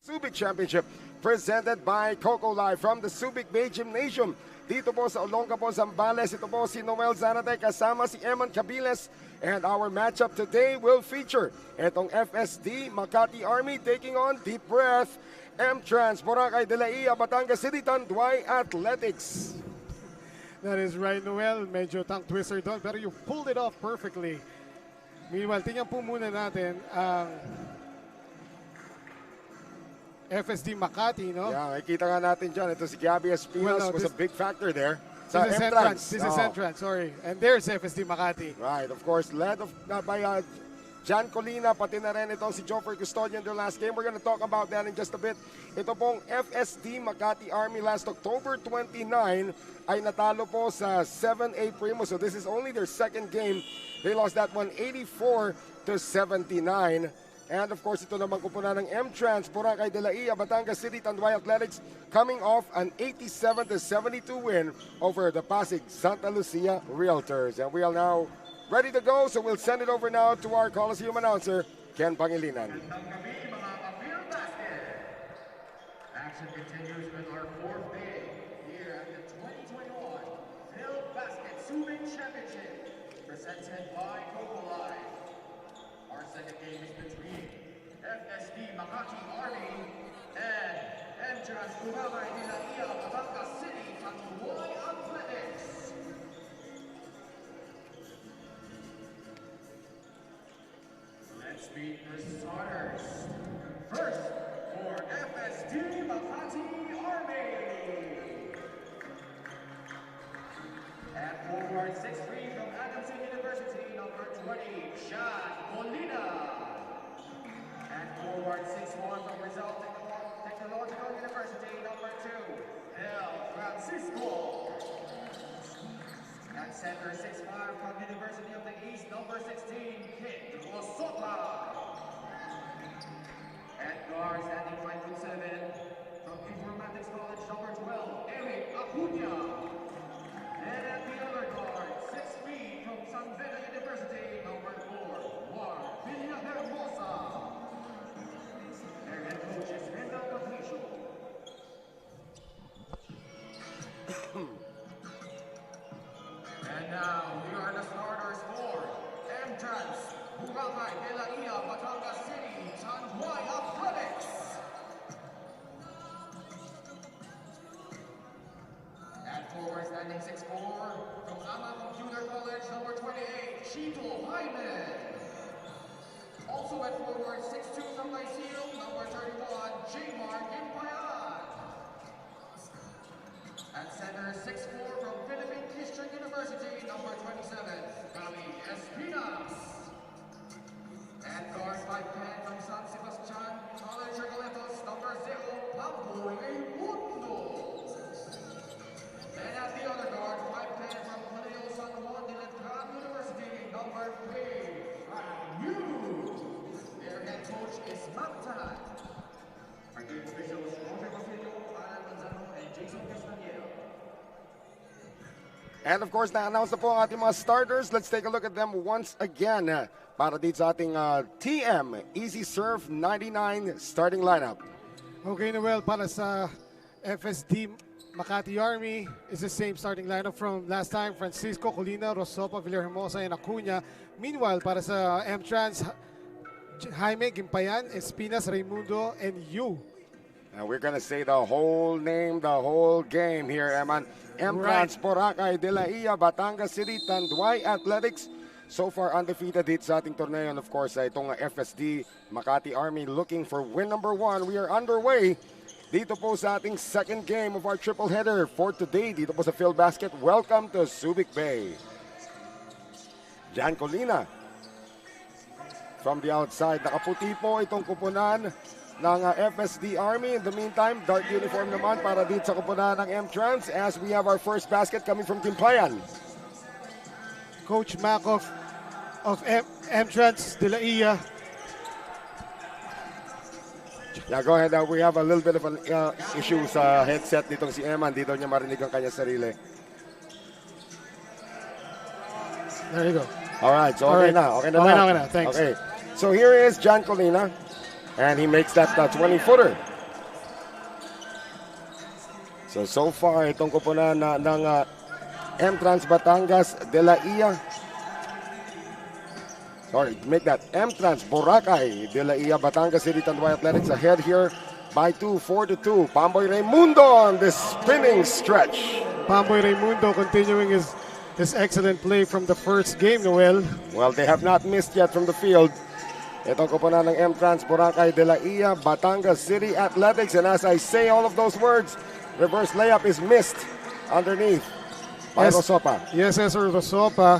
Subic Championship presented by Coco Live from the Subic Bay Gymnasium. Dito po sa Olongapo, Zambales, ito po si Noel Zanate kasama si Eman Cabiles. And our matchup today will feature itong FSD Makati Army taking on Deep Breath, MTrans Buracai De Laiya, Batangas City, Tanduay Athletics. That is right, Noel. Medyo tongue twister doon, pero you pulled it off perfectly. Meanwhile, tingnan po muna natin ang FSD Makati, no? Yeah, makikita nga natin dyan. Ito si Gabby Espinos was a big factor there. This is MTrans. This is MTrans, sorry. And there's FSD Makati. Right, of course, led by Jan Colina, pati na rin itong si Joffrey Custodian their last game. We're going to talk about that in just a bit. Ito pong FSD Makati Army last October 29 ay natalo po sa 7A Primo. So this is only their second game. They lost that one 84-79. And of course, ito naman kupunan ng MTrans Buracai De Laiya, Batangas City, Tanduay Athletics coming off an 87-72 win over the Pasig Santa Lucia Realtors. And we are now ready to go, so we'll send it over now to our Coliseum announcer, Ken Pangilinan. Action continues with our fourth day here at the 2021 Filbasket Subic Championship, presented by Coco Live. Our second game is between FSD Makati Army and MTrans Buracai De Laiya, Batangas City, Tanduay Athletics. Let's meet the starters. First, for FSD Makati Army. At forward 6'3" from Adamson University, number 20, Sean Molina. At forward 6'1" from Rizal Technological University, number 2, El Francisco. At center 6'5" from University of the East, number 16, Kit Rosota. At guard, standing 5'7", from Informatics College, number 12, Eric Acuna. And at the other guard, 6 feet from San Beda University, number 4, Juan Villahermosa. Their head coach is Mendel Patricio. And now, here are the starters for MTrans Buracai De Laiya, Batangas City, Tanduay Athletics. At forward, standing 6'4", from Ama Computer College, number 28, Chito Jaime. Also at forward, 6'2", from Lyceum, number 31, J-Mar Gimpayan. At center, 6'4", from Philippine Christian University, number 27, Gabi Espinas. At guard, 5'10", from San Sebastian College, Recoletos, number 0, Pamboy Mundo. And at the other guard, 5'10", from Colegio San Juan de Letrán University, number 3, Fran Yu. Their head coach is Mactan. Our game officials, Roger Basilio, Alan Manzano, and Jason Castaneda. And of course, na-announce na po ang ating mga starters. Let's take a look at them once again. Para dito sa ating TM Easy Serve 99 starting lineup. Okay, Noel, para sa FSD Makati Army is the same starting lineup from last time. Francisco, Colina, Rosopa, Villahermosa, and Acuna. Meanwhile, para sa MTrans, Jaime, Gimpayan, Espinas, Raimundo, and Yu. And we're gonna say the whole name, the whole game here, Eman. MTrans Buracai De Laiya, Batangas City, Tanduay Athletics. So far undefeated dito sa ating torneo. And of course, itong FSD Makati Army looking for win number 1. We are underway dito po sa ating second game of our triple header for today. Dito po sa Filbasket. Welcome to Subic Bay. Jan Colina from the outside. Nakaputi po itong kupunan ng FSD Army. In the meantime, dark uniform naman para dito sa kupunan ng MTrans as we have our first basket coming from Gimpayan. Coach Mac of MTrans De Laiya. Yeah, go ahead. We have a little bit of an issue sa headset nitong si Eman. Dito niya marinig ang kanya sarili. There you go. All right, so okay na. Okay na. Okay na. Thanks. Okay. So here is Jan Colina, and he makes that 20-footer. So far, itong koponan ng MTrans Batangas De Laiya. Sorry, make that MTrans Buracai De Laiya Batangas City Tanduay Athletics ahead here by 2, 4-2. Pamboy Raimundo on this spinning stretch. Pamboy Raimundo continuing his excellent play from the first game, Noel. Well, they have not missed yet from the field. Itong koponan ng MTrans Buracai De Laiya Batangas City Athletics. And as I say all of those words, reverse layup is missed underneath by Rosopa. Yes, Sir Rosopa.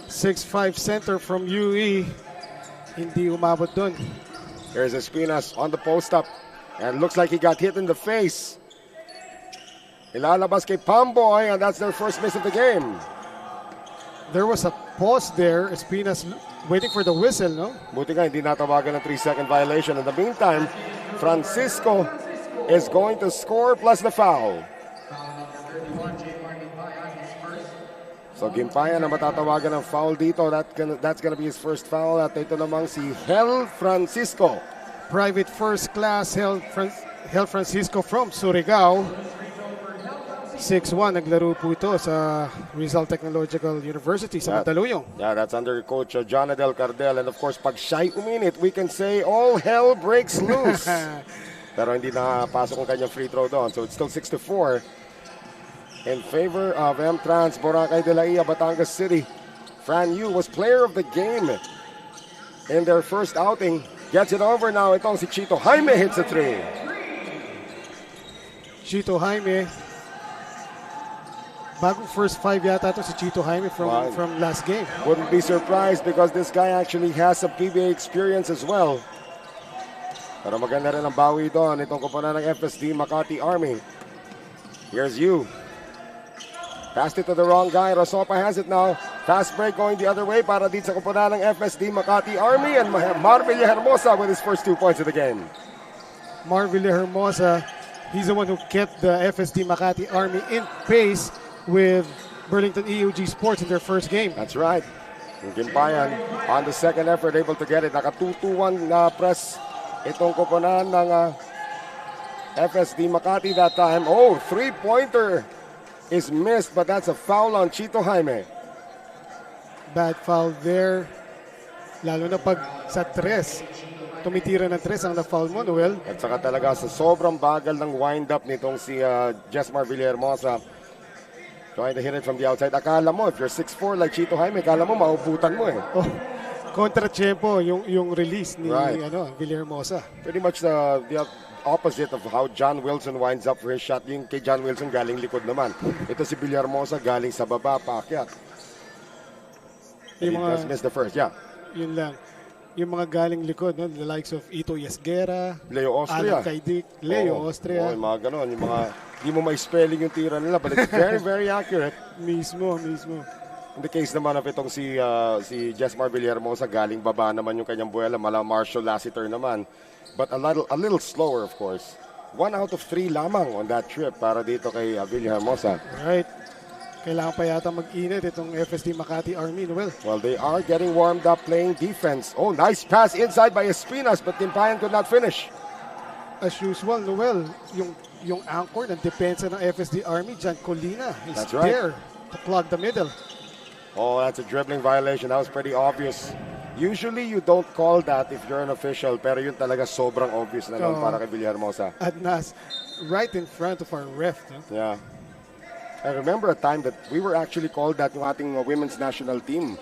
6'5" center from UE. Hindi umabot dun. There's Espinas on the post-up. And looks like he got hit in the face. Ilalabas kay Pamboy, and that's their first miss of the game. There was a pause there. Espinas waiting for the whistle, no? Buti nga, hindi natawagan ng 3-second violation. In the meantime, Francisco is going to score plus the foul. So Gimpayan na matatawagan ng foul dito. That's gonna be his first foul. At ito namang si Hel Francisco. Private first class Hel Francisco from Surigao. 6'1", naglaro po ito sa Rizal Technological University sa Mandaluyong. Yeah, that's under Coach John Adel Cardel. And of course, pag shy uminit, we can say all hell breaks loose. Pero hindi nakapasok ang kanyang free throw doon. So it's still 6-4. In favor of MTrans Buracai De Laiya Batangas City. Fran Yu was player of the game in their first outing. Gets it over now. Itong si Chito Jaime hits a three. Chito Jaime. Bagong first five yata ito si Chito Jaime from last game. Wouldn't be surprised because this guy actually has some PBA experience as well. Pero maganda rin ang bawi doon. Itong koponan ng FSD Makati Army. Here's Yu. Passed it to the wrong guy. Rosopa has it now. Fast break going the other way para dito sa koponan ng FSD Makati Army. And Marvin Hermosa with his first 2 points of the game. Marvin Hermosa, he's the one who kept the FSD Makati Army in pace with Burlington EUG Sports in their first game. That's right. Gimpayan on the second effort able to get it. Naka 2-2-1 press itong koponan ng FSD Makati that time. Oh, three-pointer is missed, but that's a foul on Chito Jaime. Bad foul there. Lalo na pag sa tres. Tumitira ng tres ang na-foul mo, Noel. At saka talaga sa sobrang bagal ng wind-up nitong si Jesmar Villahermosa. Trying to hit it from the outside. Akala mo, if you're 6'4" like Chito Jaime, akala mo mauputan mo eh. Oh, kontra-tiyempo yung release ni Villahermosa. Pretty much the opposite of how John Wilson winds up for his shot. Yung kay John Wilson galing likod naman. Ito si Villahermosa galing sa baba, paakyat. He does miss the first, yeah. Yun lang. Yung mga galing likod, no? The likes of Ito Yesguera, Leo Austria. Alan Kaidik, Leo Austria. Yung mga ganon, yung mga hindi mo ma-spelling yung tira nila, but it's very, very accurate. Mismo. In the case naman of itong si Jesmar Villahermosa, galing baba naman yung kanyang buwela, mala Marshall Lassiter naman. But a little slower, of course. 1 out of 3 lamang on that trip para dito kay Villahermosa. Right. Kailangan pa yata mag-init itong FSD Makati Army, Noel. Well, they are getting warmed up playing defense. Oh, nice pass inside by Espinas, but Gimpayan could not finish. As usual, Noel, yung anchor ng depensa ng FSD Army, John Colina, is there to plug the middle. Oh, that's a dribbling violation. That was pretty obvious. Usually, you don't call that if you're an official, pero yun talaga sobrang obvious na nun para kay Villahermosa. At right in front of our ref. No? Yeah. I remember a time that we were actually called that yung ating women's national team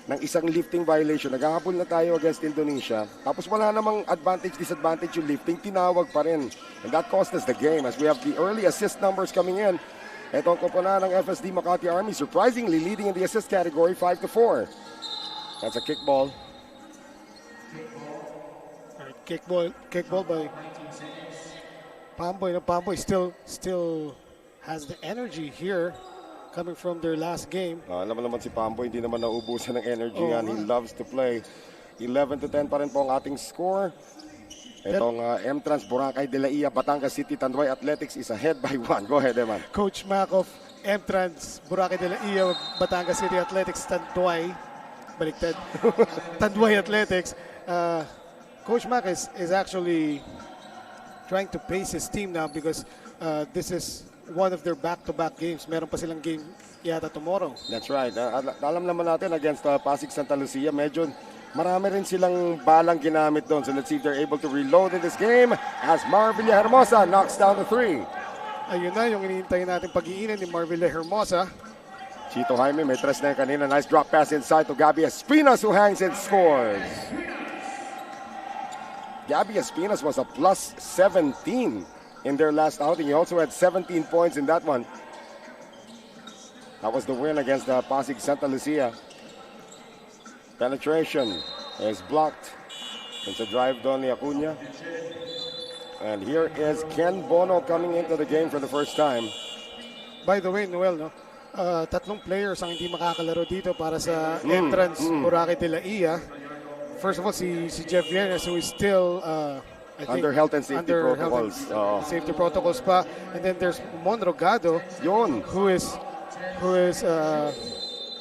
ng isang lifting violation. Naghahabol na tayo against Indonesia. Tapos wala namang disadvantage yung lifting. Tinawag pa rin. And that cost us the game as we have the early assist numbers coming in. Ito ang koponan ng FSD Makati Army, surprisingly leading in the assist category 5-4. That's a kickball. Kickball by Pamboy. Pamboy still has the energy here coming from their last game. Alam mo naman si Pamboy, hindi naman nauubusan ng energy yan. He loves to play. 11-10 pa rin po ang ating score. Itong MTrans Buracai De Laiya Batangas City Tanduay Athletics is ahead by 1. Go ahead, Eman. Coach Mac of MTrans Buracai De Laiya Batangas City Athletics Tanduay. Baliktad. Tanduay Athletics. Coach Mac is actually trying to pace his team now because this is one of their back-to-back games. Meron pa silang game yata tomorrow. That's right. Alam naman natin against Pasig Santa Lucia, medyo marami rin silang balang ginamit doon. So let's see if they're able to reload in this game as Mar Villahermosa knocks down the 3. Ayun na yung iniintay natin pag-iinan ni Mar Villahermosa. Chito Jaime may tres na yung kanina. Nice drop pass inside to Gabby Espinas who hangs and scores. Gabby Espinas was a plus 17 in their last outing. He also had 17 points in that one. That was the win against Pasig Santa Lucia. Penetration is blocked. It's a drive down ni Acuña. And here is Ken Bono coming into the game for the first time. By the way, Noel, no? Tatlong players ang hindi makakalaro dito para sa MTrans Buracai De Laiya. First of all, si Jeff Viernes, who is still I think, under health and safety protocols. Safety protocols pa. And then there's Mon Rogado, who is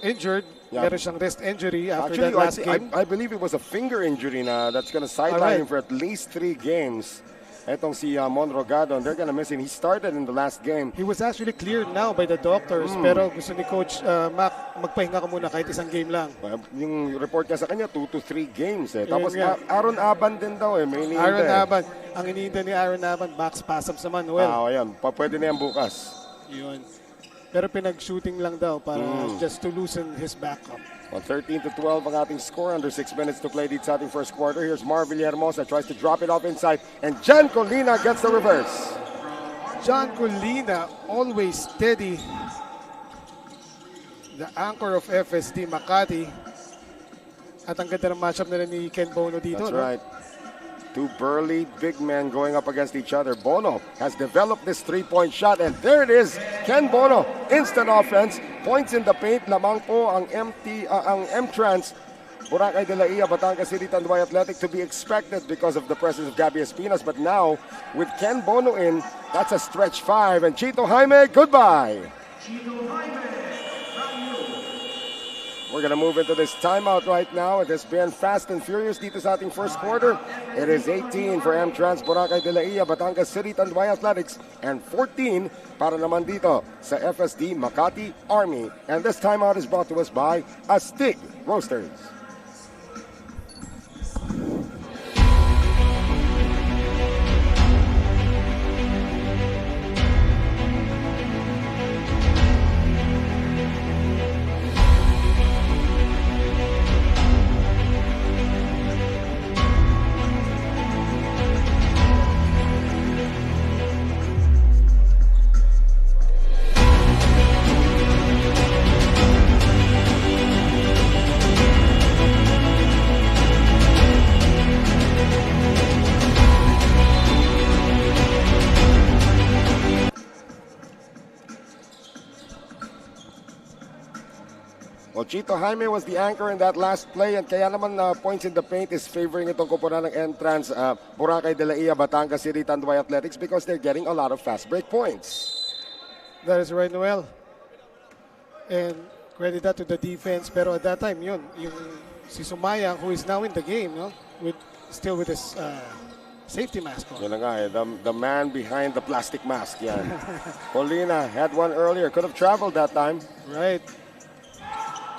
injured. Yeah. Meron siyang wrist injury after Actually, that last game. I believe it was a finger injury na that's going to sideline him for at least 3 games. Etong si Mon Rogado, and they're going to miss him. He started in the last game. He was actually cleared now by the doctors, pero gusto ni Coach Mac, magpahinga ka muna kahit isang game lang. Yung report niya sa kanya, 2 to 3 games. Tapos nga. Aaron Aban din daw may iniintay. Aaron Aban. Ang iniintay ni Aaron Aban, back spasms naman. Well, ayan. Pwede na yan bukas. Yun. Pero pinag-shooting lang daw para just to loosen his back up. Well, 13 to 12 ang ating score. Under 6 minutes to play dito sa ating first quarter. Here's Mar Villahermosa, tries to drop it off inside. And Jan Colina gets the reverse. John Colina, always steady. The anchor of FSD Makati. At ang ganda ng matchup nila ni Ken Bono dito. That's right. Two burly big men going up against each other. Bono has developed this three-point shot, and there it is. Ken Bono, instant offense, points in the paint. Lamang po ang MTrans Buracai De Laiya, Batangas City, Tanduay Athletic to be expected because of the presence of Gabby Espinas. But now, with Ken Bono in, that's a stretch 5. And Chito Jaime, goodbye. We're going to move into this timeout right now. It has been fast and furious dito sa ating first quarter. It is 18 for MTrans Buracai De Laiya, Batangas City, Tanduay Athletics, and 14 para naman dito sa FSD Makati Army. And this timeout is brought to us by Astig Roasters. Well, Chito Jaime was the anchor in that last play, and kaya naman points in the paint is favoring itong koponan ng MTrans Buracai De Laiya, Batangas City, Tanduay Athletics because they're getting a lot of fast break points. That is right, Noel. And credit that to the defense. Pero at that time, yung si Sumayang, who is now in the game, no, still with his safety mask on. Yun na nga the man behind the plastic mask. Yeah. Colina had one earlier, could have traveled that time. Right.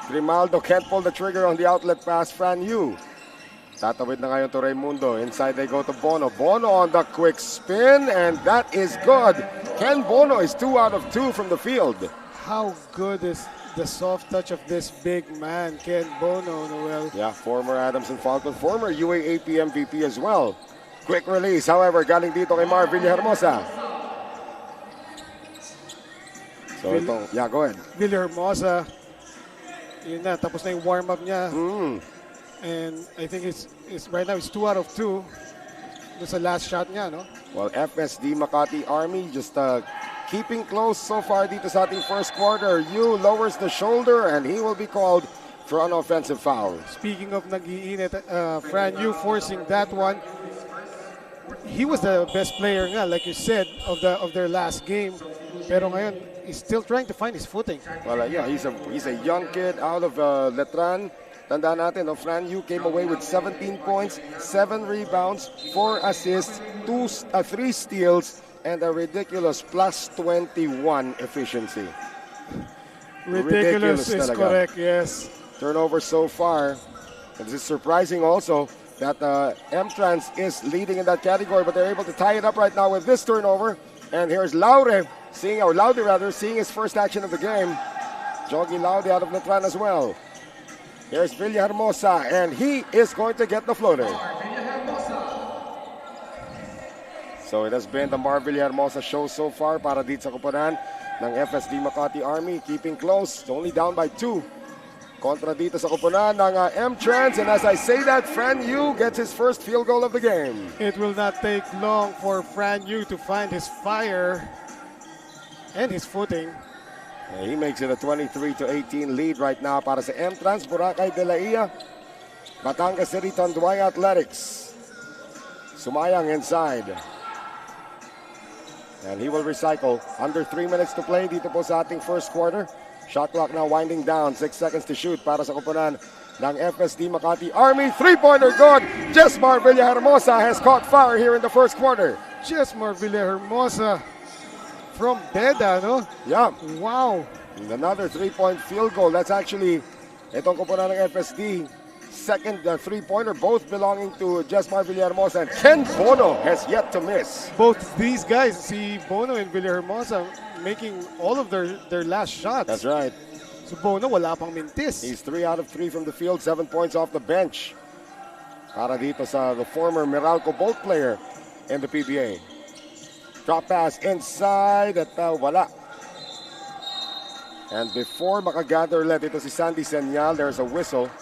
Grimaldo can't pull the trigger on the outlet pass. Fran Yu. Tatawid na ngayon to Raimundo. Inside they go to Bono. Bono on the quick spin, and that is good. Ken Bono is 2 out of 2 from the field. How good is the soft touch of this big man, Ken Bono, Noel? Yeah, former Adamson Falcon, former UAAP MVP as well. Quick release, however, galing dito kay Mar Villahermosa. So go ahead. Villahermosa, yun na, tapos na yung warm-up niya. And I think it's right now it's 2 out of 2. Doon sa last shot niya, no? Well, FSD Makati Army just keeping close so far dito sa ating first quarter. Yu lowers the shoulder and he will be called for an offensive foul. Speaking of nag-iinit, Fran Yu forcing that one. He was the best player nga, like you said, of their last game. Pero ngayon, he's still trying to find his footing. Well, yeah, he's a young kid out of Letran. Tandaan natin, Fran Yu came away with 17 points, 7 rebounds, 4 assists, 3 steals, and a ridiculous plus 21 efficiency. Ridiculous is talaga. correct, yes. Turnover so far. And this is surprising also that MTrans is leading in that category, but they're able to tie it up right now with this turnover. And here's Laude seeing his first action of the game. Jogi Laude out of Letran as well. Here's Villahermosa, and he is going to get the floater. So it has been the Mar Villahermosa show so far para dito sa koponan ng FSD Makati Army, keeping close, only down by 2. Kontra dito sa koponan ng MTrans, and as I say that, Fran Yu gets his first field goal of the game. It will not take long for Fran Yu to find his fire and his footing. He makes it a 23-18 lead right now para sa MTrans Buracai De Laiya. Batangas City Tanduay Athletics. Sumayang inside. And he will recycle. Under 3 minutes to play dito po sa ating first quarter. Shot clock now winding down. 6 seconds to shoot para sa koponan ng FSD Makati Army. Three-pointer good. Jesmar Villahermosa has caught fire here in the first quarter. Jesmar Villahermosa from Beda, no? Yeah. Wow. And another 3-point field goal. That's actually itong koponan ng FSD. Second three-pointer, both belonging to Jesmar Villahermosa. And Ken Bono has yet to miss. Both these guys, si Bono and Villahermosa, making all of their last shots. That's right. So Bono, wala pang mintis. He's 3 out of 3 from the field, 7 points off the bench. Para dito sa the former Meralco Bolt player in the PBA. Drop pass inside at wala. And before makagather ulit ito si Sandy Senyal, there's a whistle.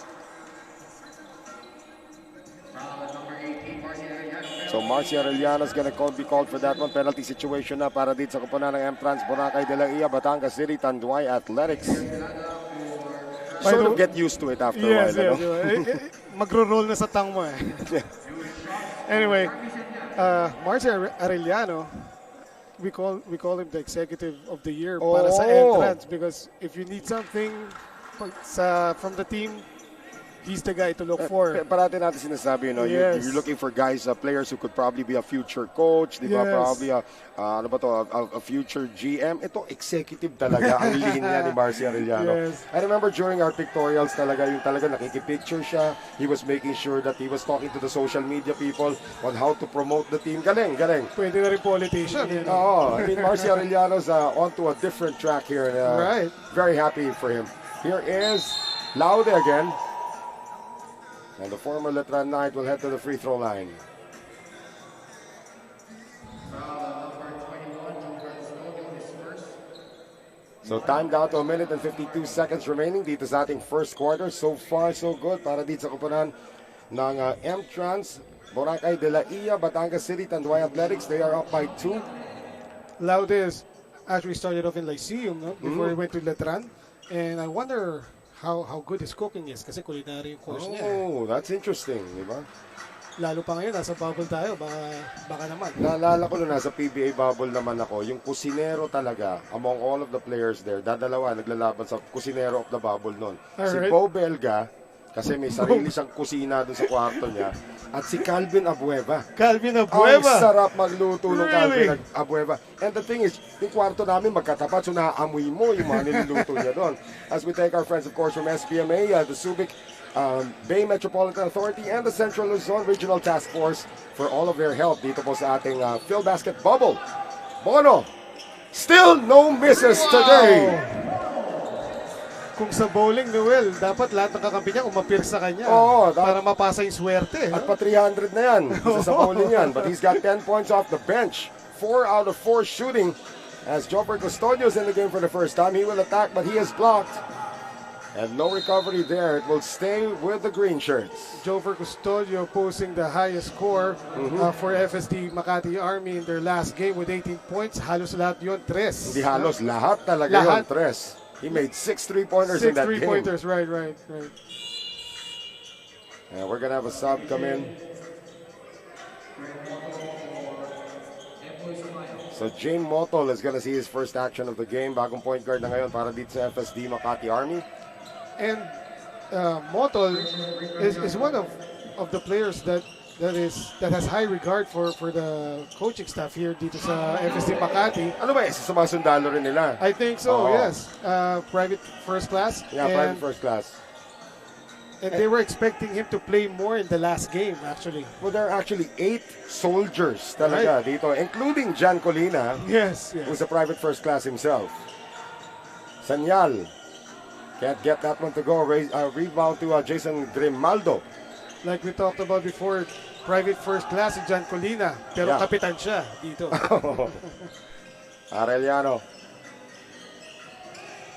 So Marcia Arellano is going to be called for that one. Penalty situation na para dito sa koponan ng MTrans Buracai De Laiya, Batangas City, Tanduay Athletics. Sort of get used to it after a while. Yes. Magro-roll na sa tang mo eh. Anyway, Marcia Arellano, we call him the executive of the year para sa MTrans, because if you need something from the team, he's the guy to look for. Parati natin sinasabi, you know, Yes. you're looking for guys, players who could probably be a future coach, di ba? Yes. Probably a future GM. Ito, executive talaga ang linya ni Marcia Arellano. Yes. I remember during our pictorials talaga, yung talaga nakikipicture siya. He was making sure that he was talking to the social media people on how to promote the team. Galing. Pwede na rin politician. Oo, I mean, Marcia Arellano's onto a different track here. Right. Very happy for him. Here is Laude again. And the former Letran Knight will head to the free throw line. So time down to 1 minute and 52 seconds remaining dito sa ating first quarter. So far, so good para dito sa koponan ng MTrans Buracai De Laiya, Batangas City, Tanduay Athletics. They are up by 2. Laudes actually started off in Lyceum, no? Before he went to Letran. And I wonder how good his cooking is, kasi culinary yung course niya. Oh, that's interesting, di ba? Lalo pa ngayon, nasa bubble tayo, baka naman. Naalala ko nung nasa PBA bubble naman ako, yung kusinero talaga, among all of the players there, dadalawa naglalaban sa kusinero of the bubble nun. Si Alright. Bo Belga, kasi may sarili siyang kusina doon sa kwarto niya, at si Calvin Abueva. Calvin Ang Abueva! sarap magluto ng Really? Calvin Abueva. And the thing is, yung kwarto namin magkatapat, so naaamoy mo yung mga niluluto niya doon. As we thank our friends, of course, from SBMA, the Subic, Bay Metropolitan Authority, and the Central Luzon Regional Task Force for all of their help dito po sa ating Filbasket Bubble. Bono, still no misses today. Kung sa bowling, Noel, dapat lahat ng kakampi niya umapir sa kanya. Oo, para mapasa yung swerte. At pa 300 na yan. Isa sa bowling yan. But he's got 10 points off the bench. 4 out of 4 shooting. As Joffer Custodio's in the game for the first time. He will attack, but he is blocked. And no recovery there. It will stay with the green shirts. Joffer Custodio posting the highest score for FSD Makati Army in their last game with 18 points. Halos lahat yun, tres. Hindi halos, lahat talaga Lahat. yun, tres. He made 6 3-pointers in that game. 6 3-pointers, right. And we're going to have a sub come in. So Jane Motol is going to see his first action of the game. Bagong point guard na ngayon para dito sa FSD Makati Army. And Motol is one of the players that that has high regard for the coaching staff here dito sa FSD Makati. Ano ba, isa sa mga sundalo rin nila? I think so, Oo. yes. Private first class. Yeah, and, private first class. And they were expecting him to play more in the last game, actually. Well, there are actually 8 soldiers talaga dito, including Jan Colina, Yes, who's yes. a private first class himself. Sanyal. Can't get that one to go. Rebound to Jason Grimaldo. Like we talked about before, private first class si John Colina. Pero Yeah. kapitan siya dito. Arellano.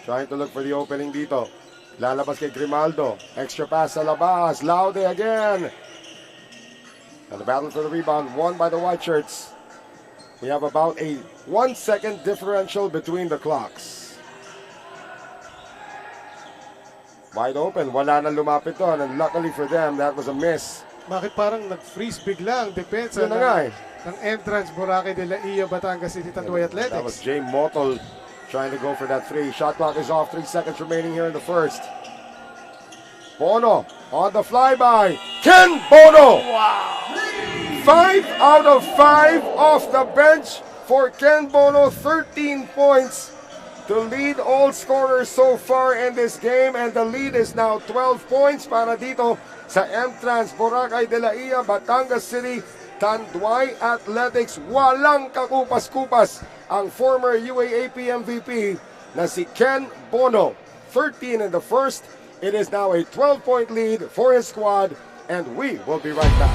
Trying to look for the opening dito. Lalabas kay Grimaldo. Extra pass sa labas. Laude again. And the battle for the rebound won by the white shirts. We have about a 1-second differential between the clocks. Wide open. Wala na lumapit doon. And luckily for them, that was a miss. Bakit parang nag-freeze bigla ang depensa Yun na nga eh. ng MTrans Buracai De Laiya, Batangas City, Tanduay That was Athletics. Jay Motol trying to go for that 3. Shot clock is off. 3 seconds remaining here in the first. Bono on the flyby. Ken Bono! Wow! 5 out of 5 off the bench for Ken Bono. 13 points to lead all scorers so far in this game. And the lead is now 12 points para dito sa MTrans Buracai De Laiya, Batangas City, Tanduay Athletics. Walang kakupas-kupas ang former UAAP MVP na si Ken Bono. 13 in the first. It is now a 12-point lead for his squad, and we will be right back.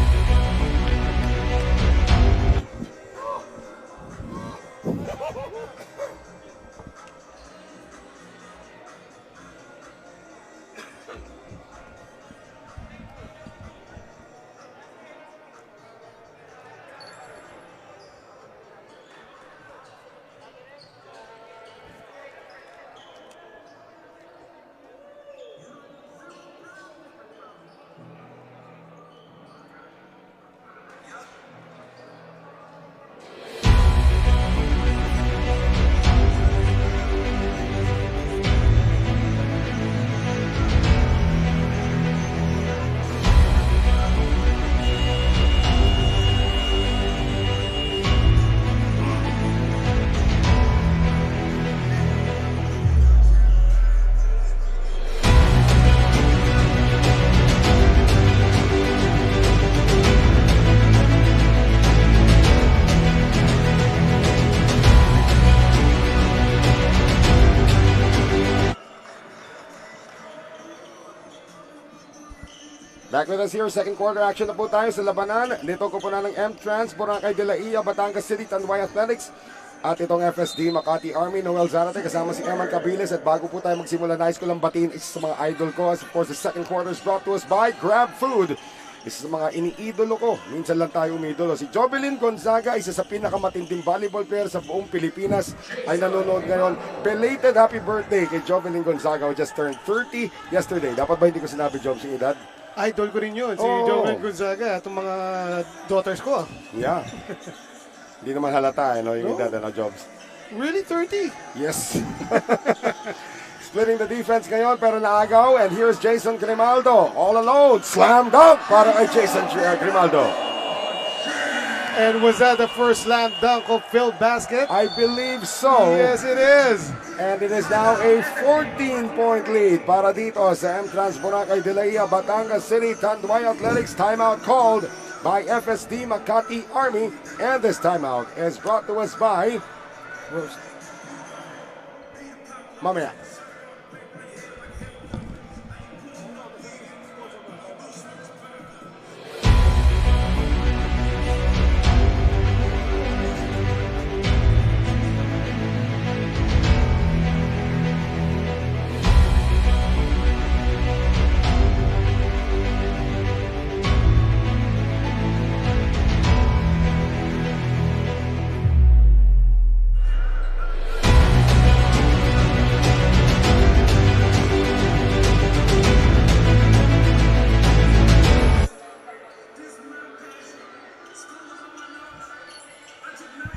Back with us here, second quarter action na po tayo sa labanan. Dito ko po na ng MTrans Buracai De Laiya, Batangas City, Tanduay Athletics. At itong FSD Makati Army, Noel Zarate, kasama si Eman Cabiles. At bago po tayo magsimula, nais ko lang batiin isa sa mga idol ko. As of course, the second quarter is brought to us by Grab Food. Isa sa mga iniidolo ko. Minsan lang tayo umidolo. Si Jovelyn Gonzaga, isa sa pinakamatinding volleyball player sa buong Pilipinas, ay nanonood ngayon. Belated happy birthday kay Jovelyn Gonzaga who just turned 30 yesterday. Dapat ba hindi ko sinabi, Job, si edad? Idol ko rin yun, si Joven Gonzaga, itong mga daughters ko. Yeah. Hindi naman halata, yung edad, Jobs. Really, 30? Yes. Splitting the defense ngayon, pero naagaw. And here's Jason Grimaldo, all alone. Slam dunk para kay Jason Grimaldo. And was that the first slam dunk of Filbasket? I believe so. Yes, it is. And it is now a 14-point lead para dito sa MTrans Buracai De Laiya, Batangas City, Tanduay Athletics. Timeout called by FSD Makati Army. And this timeout is brought to us by mamaya.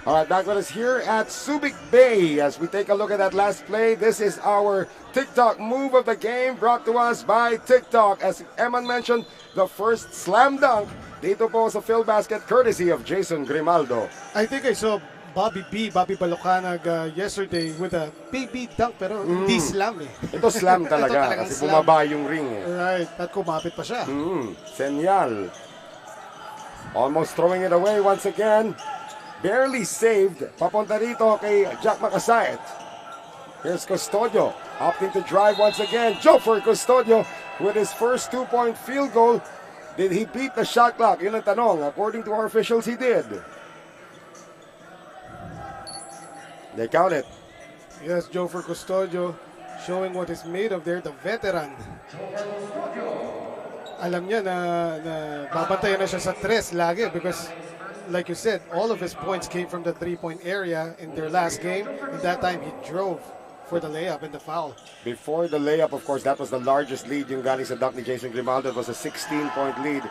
All right, back with us here at Subic Bay as we take a look at that last play. This is our TikTok move of the game brought to us by TikTok. As Eman mentioned, the first slam dunk dito po sa Filbasket courtesy of Jason Grimaldo. I think I saw Bobby Balocanag yesterday with a baby dunk pero hindi slam eh. Ito slam talaga talagang kasi slam. bumaba yung ring eh. Right, at kumapit pa siya. Senyal. Almost throwing it away once again. Barely saved. Papunta rito kay Jack Makasait. Here's Custodio. Opting to drive once again. Jofer Custodio with his first 2-point field goal. Did he beat the shot clock? Yun ang tanong. According to our officials, he did. They count it. Yes, Jofer Custodio showing what is made of there, the veteran. Alam niya na babantayan na siya sa tres lagi because like you said, all of his points came from the three-point area in their last game. And that time he drove for the layup and the foul. Before the layup, of course, that was the largest lead yung galing sa dunk ni Jason Grimaldo. It was a 16-point lead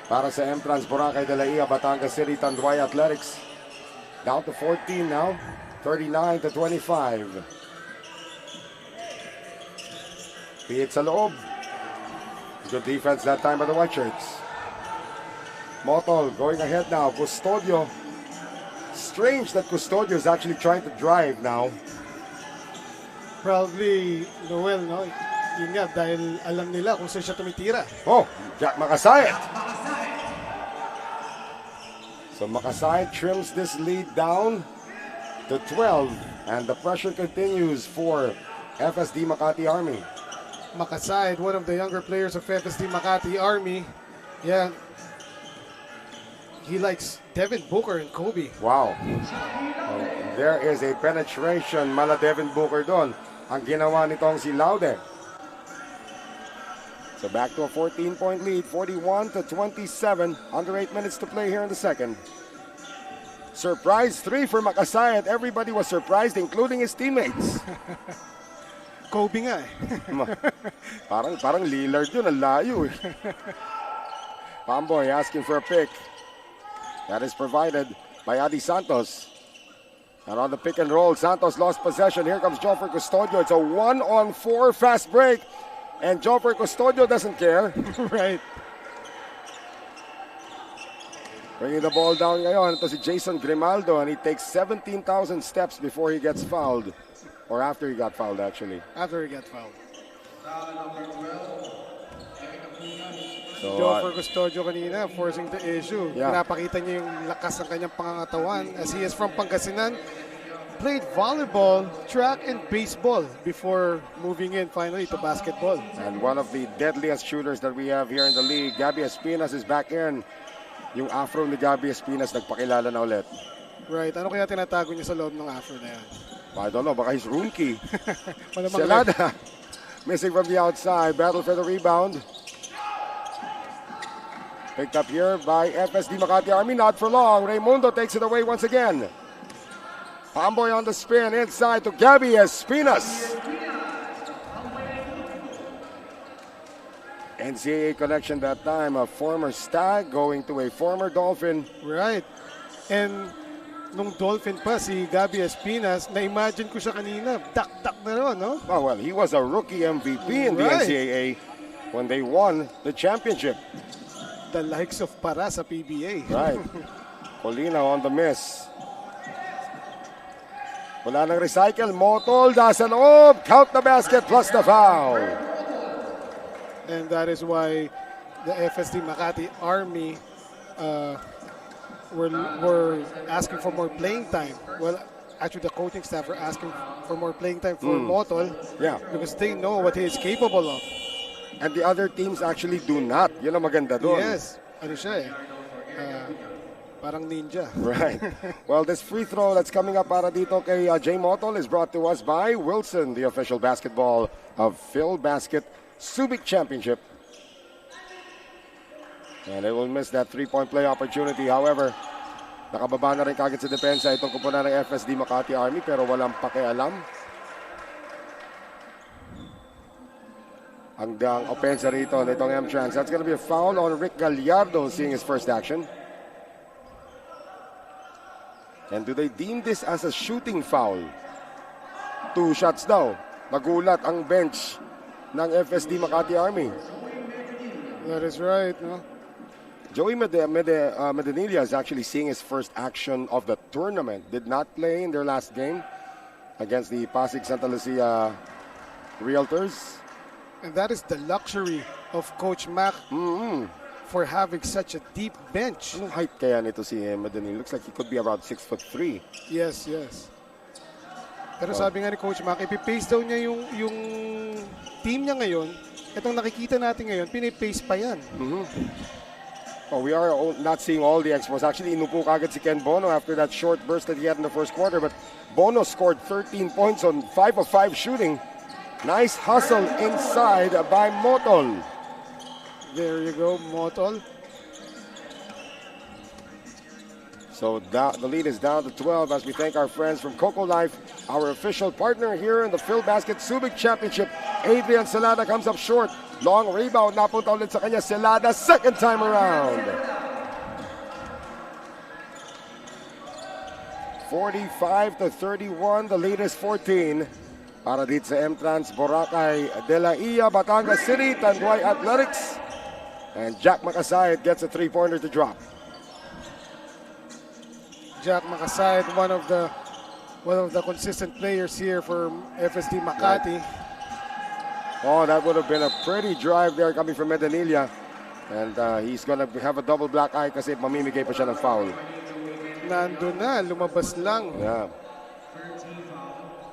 para sa MTrans Buracai De Laiya, Batangas City, Tanduay Athletics. Down to 14 now, 39 to 25. Piit sa loob. Good defense that time by the White Shirts. Motol going ahead now. Custodio. Strange that Custodio is actually trying to drive now. Probably, Noel, no? Yun nga, dahil alam nila kung saan siya tumitira. Oh, Jack Makasait. So Makasait trims this lead down to 12. And the pressure continues for FSD Makati Army. Makasait, one of the younger players of FSD Makati Army. Yeah. He likes Devin Booker and Kobe. Wow. There is a penetration mala Devin Booker doon. Ang ginawa nitong si Laude. So back to a 14-point lead, 41 to 27. Under 8 minutes to play here in the second. Surprise 3 for Makasait. Everybody was surprised, including his teammates. Kobe nga eh. parang Lillard yun, ang layo eh. Pamboy asking for a pick. That is provided by Adi Santos. And on the pick and roll, Santos lost possession. Here comes Jofer Custodio. It's a 1-on-4 fast break. And Jofer Custodio doesn't care. Right. Bringing the ball down ngayon. Ito si Jason Grimaldo. And he takes 17,000 steps before he gets fouled. Or after he got fouled, actually. After he got fouled. So, Jofer Custodio kanina forcing the issue. Yeah. Pinapakita niya yung lakas ng kanyang pangangatawan as he is from Pangasinan. Played volleyball, track, and baseball before moving in finally to basketball. And one of the deadliest shooters that we have here in the league, Gabby Espinas is back in. Yung afro ni Gabby Espinas nagpakilala na ulit. Right. Ano kaya tinatago niya sa loob ng afro na yan? I don't know, baka he's room key. Malamang Selada missing from the outside. Battle for the rebound. Picked up here by FSD Makati Army, not for long. Raimundo takes it away once again. Pamboy on the spin, inside to Gabby Espinas. NCAA connection that time, a former Stag going to a former Dolphin. Right. And nung Dolphin pa si Gabby Espinas, na-imagine ko siya kanina, dak-dak na ron, no? Oh, well, he was a rookie MVP in the NCAA when they won the championship. The likes of Para sa PBA. Right. Colina on the miss. Wala nang recycle. Motol, nasa loob. Count the basket plus the foul. And that is why the FSD Makati Army were asking for more playing time. Well, actually the coaching staff were asking for more playing time for Motol. Yeah. Because they know what he is capable of. And the other teams actually do not. Yun ang maganda doon. Yes. Ano siya eh. Parang ninja. Right. Well, this free throw that's coming up para dito kay J. Motol is brought to us by Wilson, the official basketball of Filbasket Subic Championship. And they will miss that three-point play opportunity. However, nakababa na rin kagad sa depensa itong kupunan ng FSD Makati Army pero walang pakialam. Ang opensa rito nitong MTrans. That's going to be a foul on Rick Gallardo seeing his first action. And do they deem this as a shooting foul? 2 shots daw. Nagulat ang bench ng FSD Makati Army. That is right, no? Joey Medinilla is actually seeing his first action of the tournament. Did not play in their last game against the Pasig Santa Lucia Realtors. And that is the luxury of Coach Mac for having such a deep bench. Anong height kaya nito si Medinilla? Looks like he could be around 6'3". Yes, yes. Pero sabi nga ni Coach Mac, ipipace daw niya yung team niya ngayon. Itong nakikita natin ngayon, pinipace pa yan. Oh, we are not seeing all the expos. Actually, inupo kagad si Ken Bono after that short burst that he had in the first quarter. But Bono scored 13 points on 5 of 5 shooting. Nice hustle inside by Motol. There you go, Motol. So the lead is down to 12 as we thank our friends from Coco Life, our official partner here in the Filbasket Subic Championship. Adrian Celada comes up short. Long rebound, napunta ulit sa kanya Celada, second time around. 45-31, the lead is 14. Para dito sa MTrans Buracai De Laiya, Batangas City, Tanduay Athletics. And Jack Makasayat gets a three-pointer to drop. Jack Makasayat, one of the consistent players here for FSD Makati. Oh, that would have been a pretty drive there coming from Medinilla. And he's going to have a double black eye kasi mamimigay pa siya ng foul. Nandun na, lumabas lang. Yeah.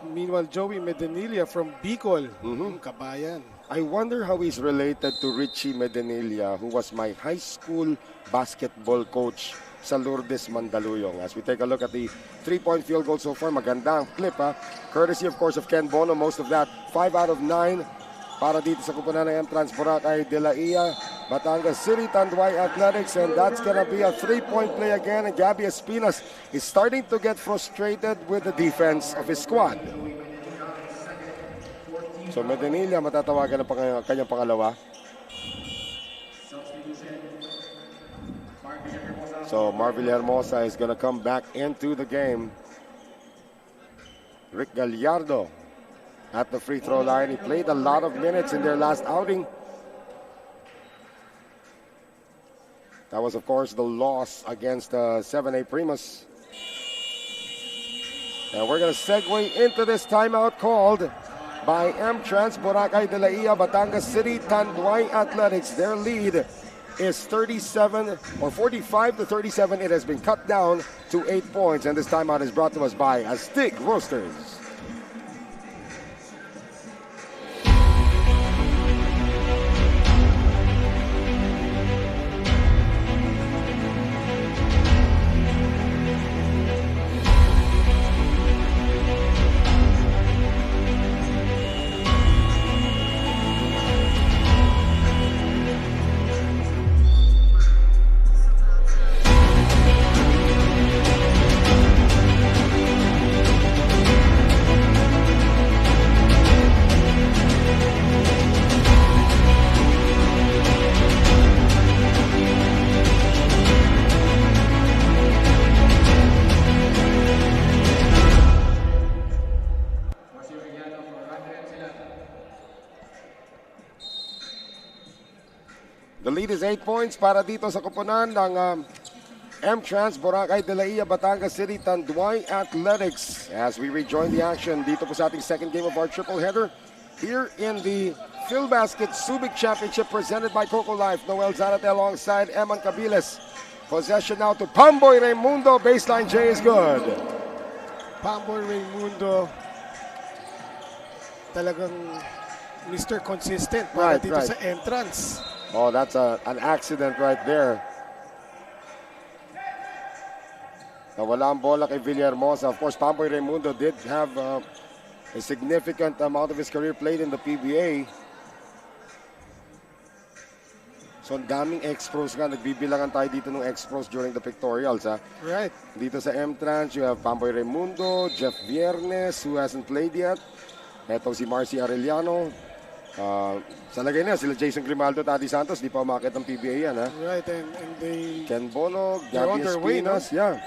Meanwhile, Joey Medinilla from Bicol, Kabayan. I wonder how he's related to Richie Medinilla, who was my high school basketball coach sa Lourdes, Mandaluyong. As we take a look at the three-point field goal so far, maganda ang clip, ha? Courtesy, of course, of Ken Bono. Most of that, 5 out of 9 para dito sa kupunan ng MTrans Buracai De Laiya, Batangas City, Tanduay Athletics, and that's gonna be a three-point play again. And Gabby Espinas is starting to get frustrated with the defense of his squad. So Medinilla matatawagan ng kanyang pangalawa. So Marvin Hermosa is gonna come back into the game. Rick Gallardo at the free throw line. He played a lot of minutes in their last outing. That was, of course, the loss against 7A Primus. And we're going to segue into this timeout called by MTrans Buracai De Laiya, Batangas City, Tanduay Athletics. Their lead is 37 or 45-37. It has been cut down to 8 points. And this timeout is brought to us by Astig Roasters. The lead is 8 points para dito sa kupunan ng MTrans Buracai De Laiya, Batangas City, Tanduay Athletics. As we rejoin the action dito po sa ating second game of our triple header here in the Filbasket Subic Championship presented by Coco Life. Noel Zarate alongside Eman Cabiles. Possession now to Pamboy Raimundo. Baseline J is good. Pamboy Raimundo, talagang Mr. Consistent para dito sa MTrans. Oh, that's an accident right there. Nawala ang bola kay Villahermosa. Of course, Pamboy Raimundo did have a significant amount of his career played in the PBA. So, ang daming ex-pros nga. Nagbibilangan tayo dito ng ex-pros during the pictorials, ha? Right. Dito sa MTrans, you have Pamboy Raimundo, Jeff Viernes, who hasn't played yet. Eto si Marcy Arellano. Sa lagay na, sila Jason Grimaldo at Adi Santos, di pa umakit ng PBA yan, ha? Right, and they... Ken Bono, Gabby Espinas, yeah.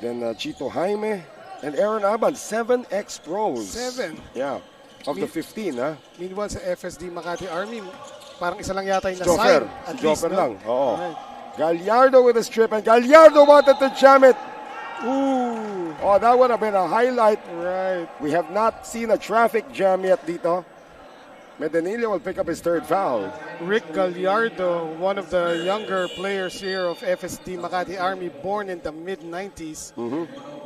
Then Chito Jaime, and Aaron Aban, 7 ex-pros. 7? Yeah, of the 15, ha? Meanwhile, sa FSD Makati Army, parang isa lang yata yung Joffer. na-sign. At Joffer least, lang. Oo. Right. Gallardo with a strip, and Gallardo wanted to jam it. Ooh. Oh, that would have been a highlight. Right. We have not seen a traffic jam yet dito. Medinilla will pick up his third foul. Rick Gallardo, one of the younger players here of FSD Makati Army, born in the mid-90s.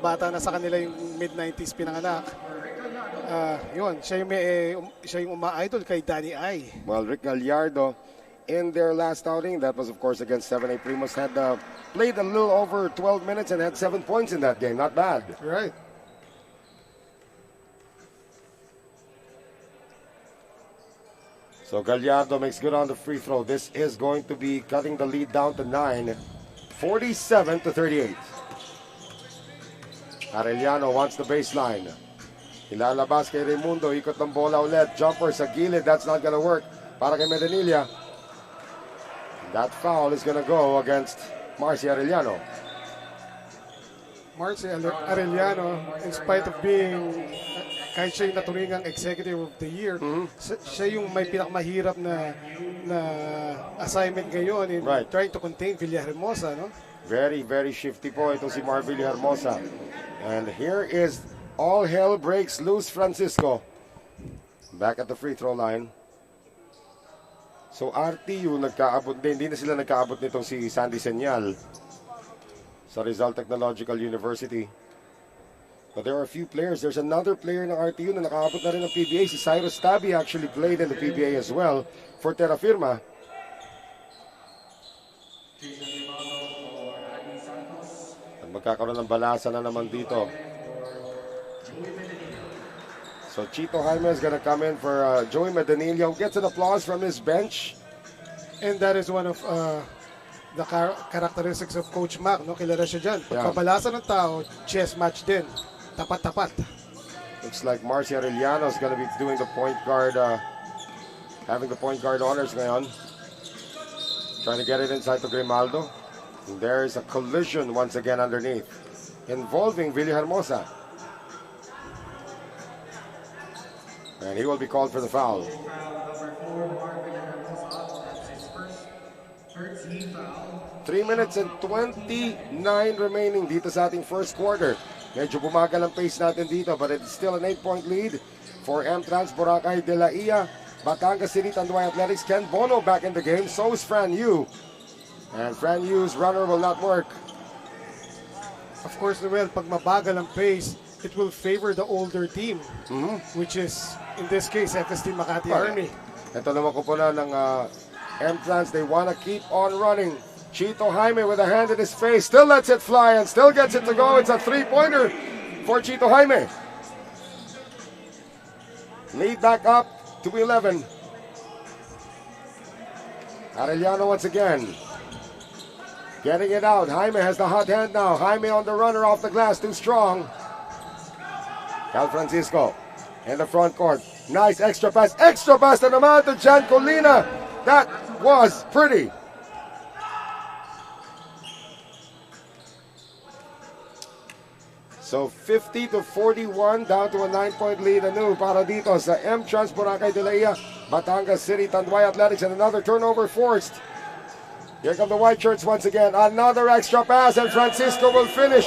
Bata na sa kanila yung mid-90s pinanganak. Yun, siya yung uma-idol kay Danny Ai. Well, Rick Gallardo, in their last outing, that was of course against 7A Primos, had played a little over 12 minutes and had 7 points in that game. Not bad. Right. So Gallardo makes good on the free throw. This is going to be cutting the lead down to 9, 47-38. Arellano wants the baseline. Ilalabas kay Raimundo, ikot ng bola ulit. Jumper sa gilid, that's not gonna work. Para kay Medinilla. That foul is gonna go against Marcy Arellano. Marcy Arellano, in spite of being, kahit siya yung naturingang Executive of the Year, siya yung may pinakamahirap na assignment ngayon in trying to contain Villahermosa, no? Very, very shifty po ito si Mar Villahermosa. And here is all hell breaks loose Francisco. Back at the free throw line. So RTU nagkaabot din, hindi na sila nagkaabot nitong si Sandy Senyal sa Rizal Technological University. But there are a few players. There's another player ng RTU na nakaabot na rin ng PBA. Si Cyrus Tabi actually played in the PBA as well for Terra Firma. At magkakaroon ng balasa na naman dito. So Chito Jaime is gonna come in for Joey Medinilla, who gets an applause from his bench. And that is one of the characteristics of Coach Mac, no? Kilala siya dyan. Pagkabalasa ng tao, chess match din. Tapat-tapat. Looks like Marcy Arellano is going to be doing the point guard, having the point guard honors ngayon. Trying to get it inside to Grimaldo. And there is a collision once again underneath, involving Villahermosa. And he will be called for the foul. 3 minutes and 29 remaining dito sa ating first quarter. Medyo bumagal ang pace natin dito, but it's still an 8-point lead for MTrans Buracai De Laiya. Batangas City Tanduay Athletics. Ken Bono back in the game. So is Fran Yu. And Fran Yu's runner will not work. Of course, Noel, pag mabagal ang pace, it will favor the older team, which is, in this case, FSD Makati Army. Ito naman ko po na ng MTrans. They want to keep on running. Chito Jaime with a hand in his face, still lets it fly and still gets it to go. It's a three-pointer for Chito Jaime. Lead back up to 11. Arellano once again. Getting it out. Jaime has the hot hand now. Jaime on the runner off the glass, too strong. Cal Francisco in the front court. Nice extra pass. Extra pass na naman to Jan Colina. That was pretty. So 50-41, down to a 9-point lead anew para dito sa MTrans Buracai De Laiya, Batangas City Tanduay Athletics, and another turnover forced. Here come the white shirts once again. Another extra pass, and Francisco will finish.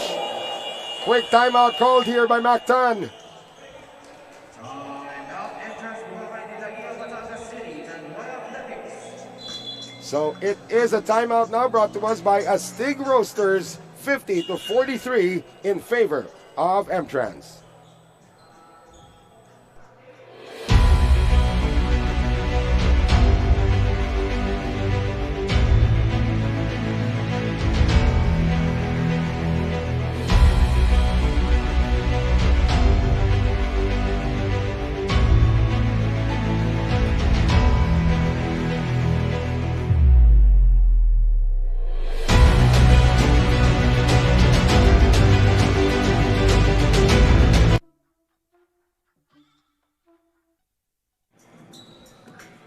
Quick timeout called here by Mactan. So it is a timeout now brought to us by Astig Roasters, 50-43 in favor of MTrans.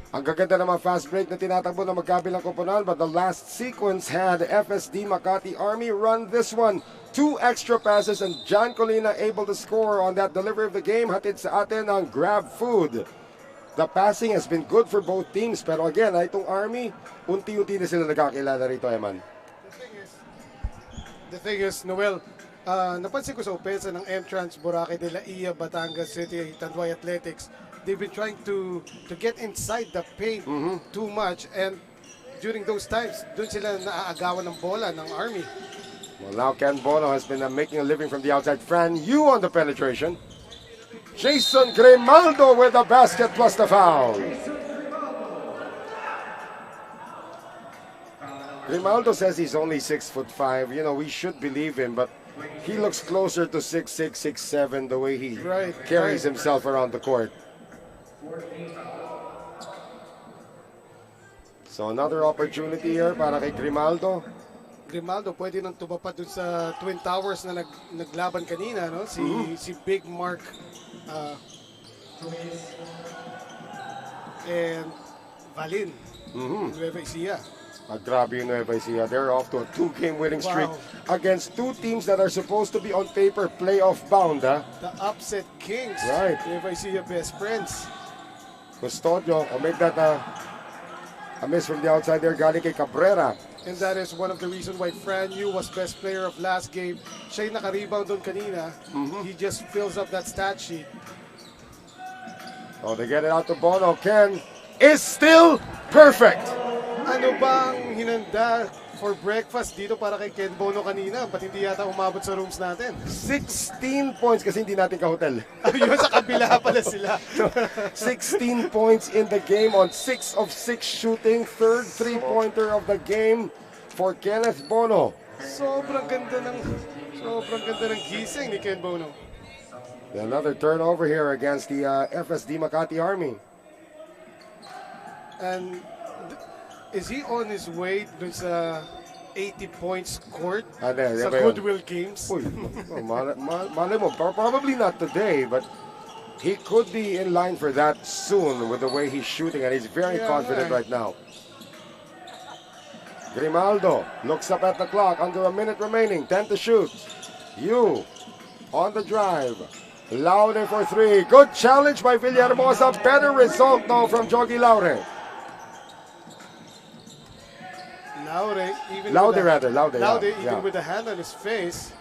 Ang gaganda ng mga fast break na tinatakbo ng magkabilang koponan, but the last sequence had FSD Makati Army run this one. 2 extra passes and John Colina able to score on that delivery of the game. Hatid sa atin ang grab food. the passing has been good for both teams. Pero again, itong Army, unti-unti na sila nagkakilala rito, Eman. The thing is, Noel, napansin ko sa opensa ng MTrans Buracai De Laiya, Batangas City, Tanduay Athletics, they've been trying to get inside the paint too much, and during those times, dun sila naaagawan ng bola ng Army. Well, now Ken Bono has been making a living from the outside. Fran Yu on the penetration. Jason Grimaldo with the basket plus the foul. Grimaldo says he's only 6'5". You know, we should believe him, but he looks closer to 6'6", 6'7", the way he carries himself around the court. So another opportunity here para kay Grimaldo. Grimaldo pwede nang tumapad dun sa Twin Towers na naglaban kanina, no? Si Big Mark and Valin, Nueva Ecija. Grabe yung Nueva Ecija. They're off to a 2-game winning streak against two teams that are supposed to be on paper playoff bound. The upset kings. Right. Nueva Ecija best friends. Custodio, make that a miss from the outside there, galing kay Cabrera. And that is one of the reasons why Fran Yu was best player of last game. Siya yung naka-rebound doon kanina. He just fills up that stat sheet. Oh, they get it out to Bono. Ken is still perfect. Ano bang hinanda for breakfast dito para kay Ken Bono kanina? Ba't hindi yata umabot sa rooms natin? 16 points kasi hindi natin ka-hotel. Ayun, sa kabila pala sila. 16 points in the game on 6 of 6 shooting. Third three-pointer of the game for Kenneth Bono. Sobrang ganda ng gising ni Ken Bono. Another turnover here against the FSD Makati Army. And is he on his way dun sa 80 points scored sa Goodwill Games? Uy, malay mo, probably not today, but he could be in line for that soon with the way he's shooting, and he's very confident right now. Grimaldo looks up at the clock, under a minute remaining, 10 to shoot. Yu on the drive. Laure for three. Good challenge by Villahermosa. Better result now from Jogi Laure. Laude, even with the hand on his face.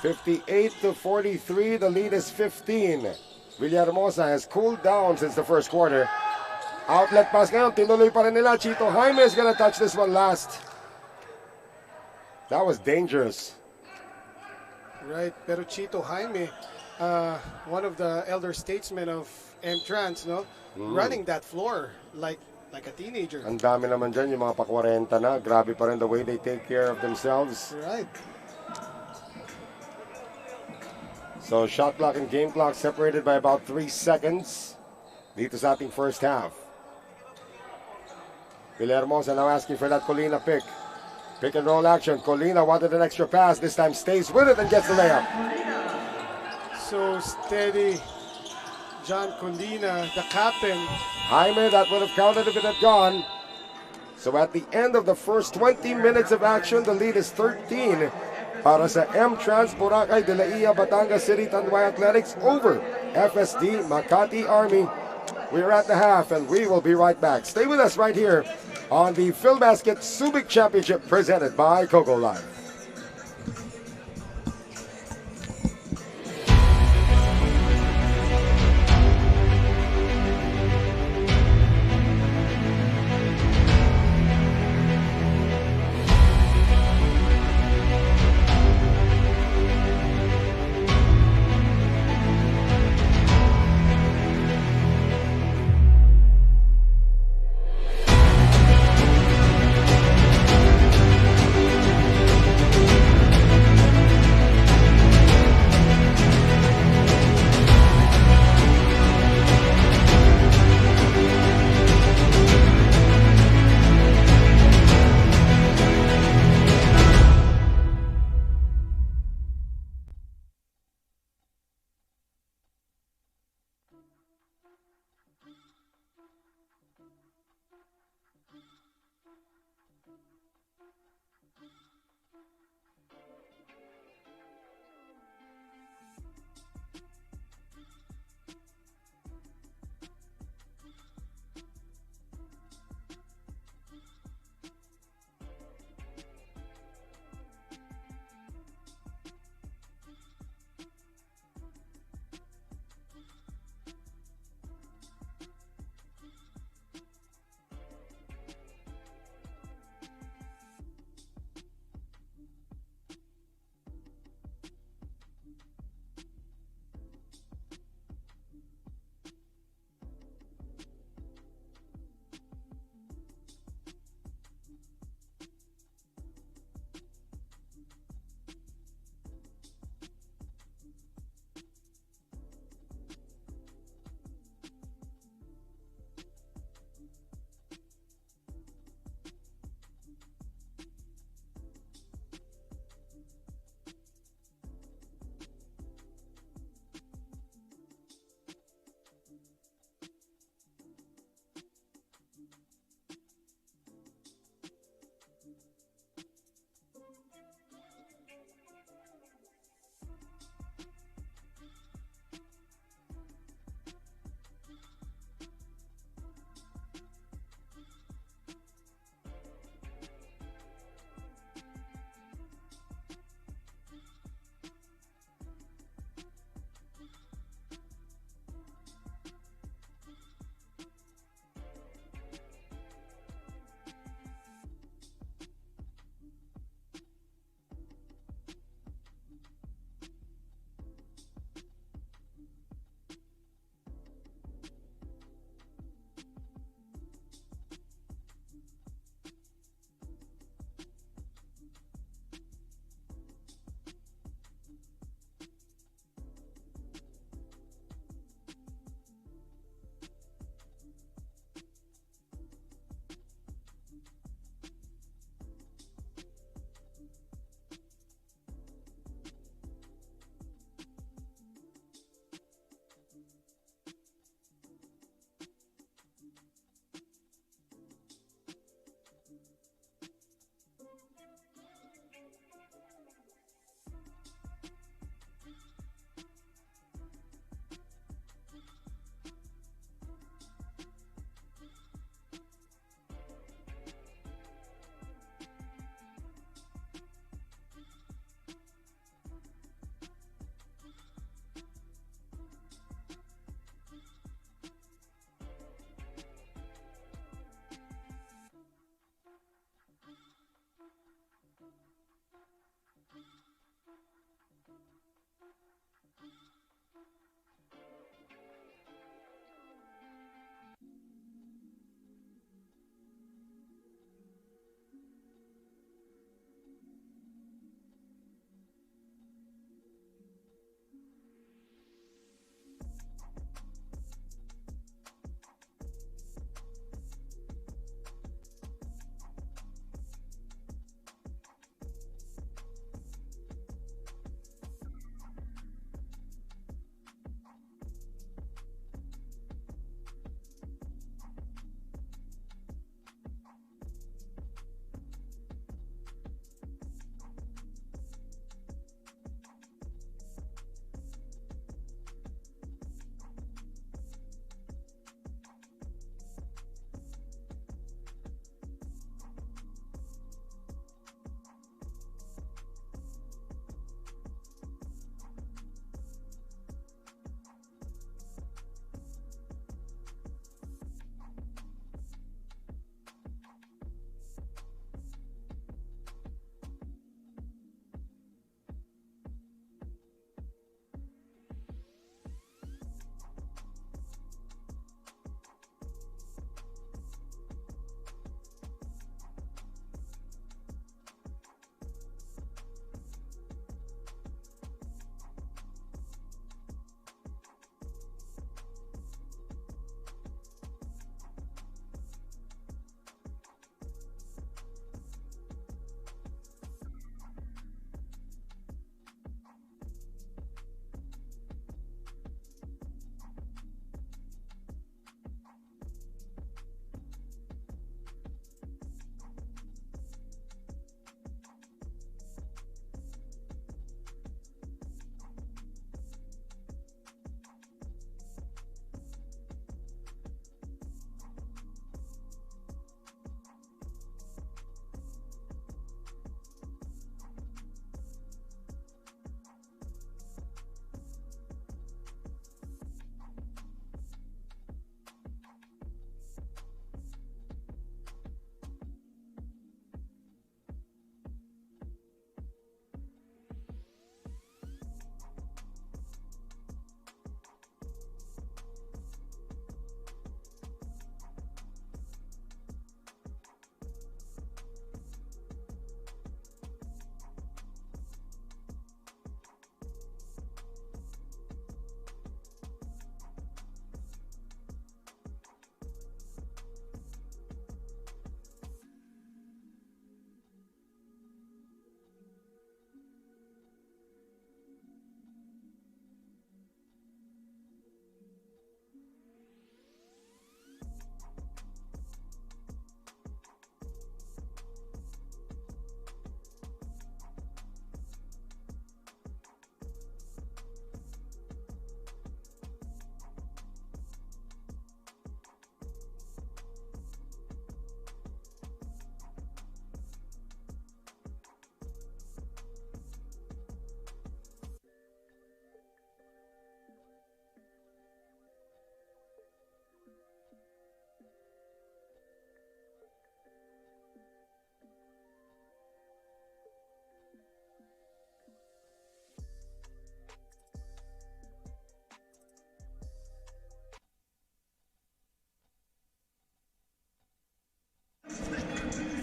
58-43, the lead is 15. Villahermosa has cooled down since the first quarter. Outlet pass ngayon, tinuloy pa rin nila. Chito Jaime is gonna touch this one last. That was dangerous. Right, pero Chito Jaime, one of the elder statesmen of MTrans, no? Running that floor like a teenager. Ang dami naman dyan, yung mga pa-40 na. Grabe pa rin the way they take care of themselves. Right. So shot clock and game clock separated by about 3 seconds. Dito sa ating first half. Villahermosa now asking for that Colina pick. Pick and roll action. Colina wanted an extra pass. This time stays with it and gets the layup. So steady. John Colina, the captain. Jaime, that would have counted if it had gone. So at the end of the first 20 minutes of action, the lead is 13 para sa MTrans Buracai De Laiya, Batangas City, Tanduay Athletics over FSD Makati Army. We're at the half and we will be right back. Stay with us right here on the Filbasket Subic Championship presented by Coco Live.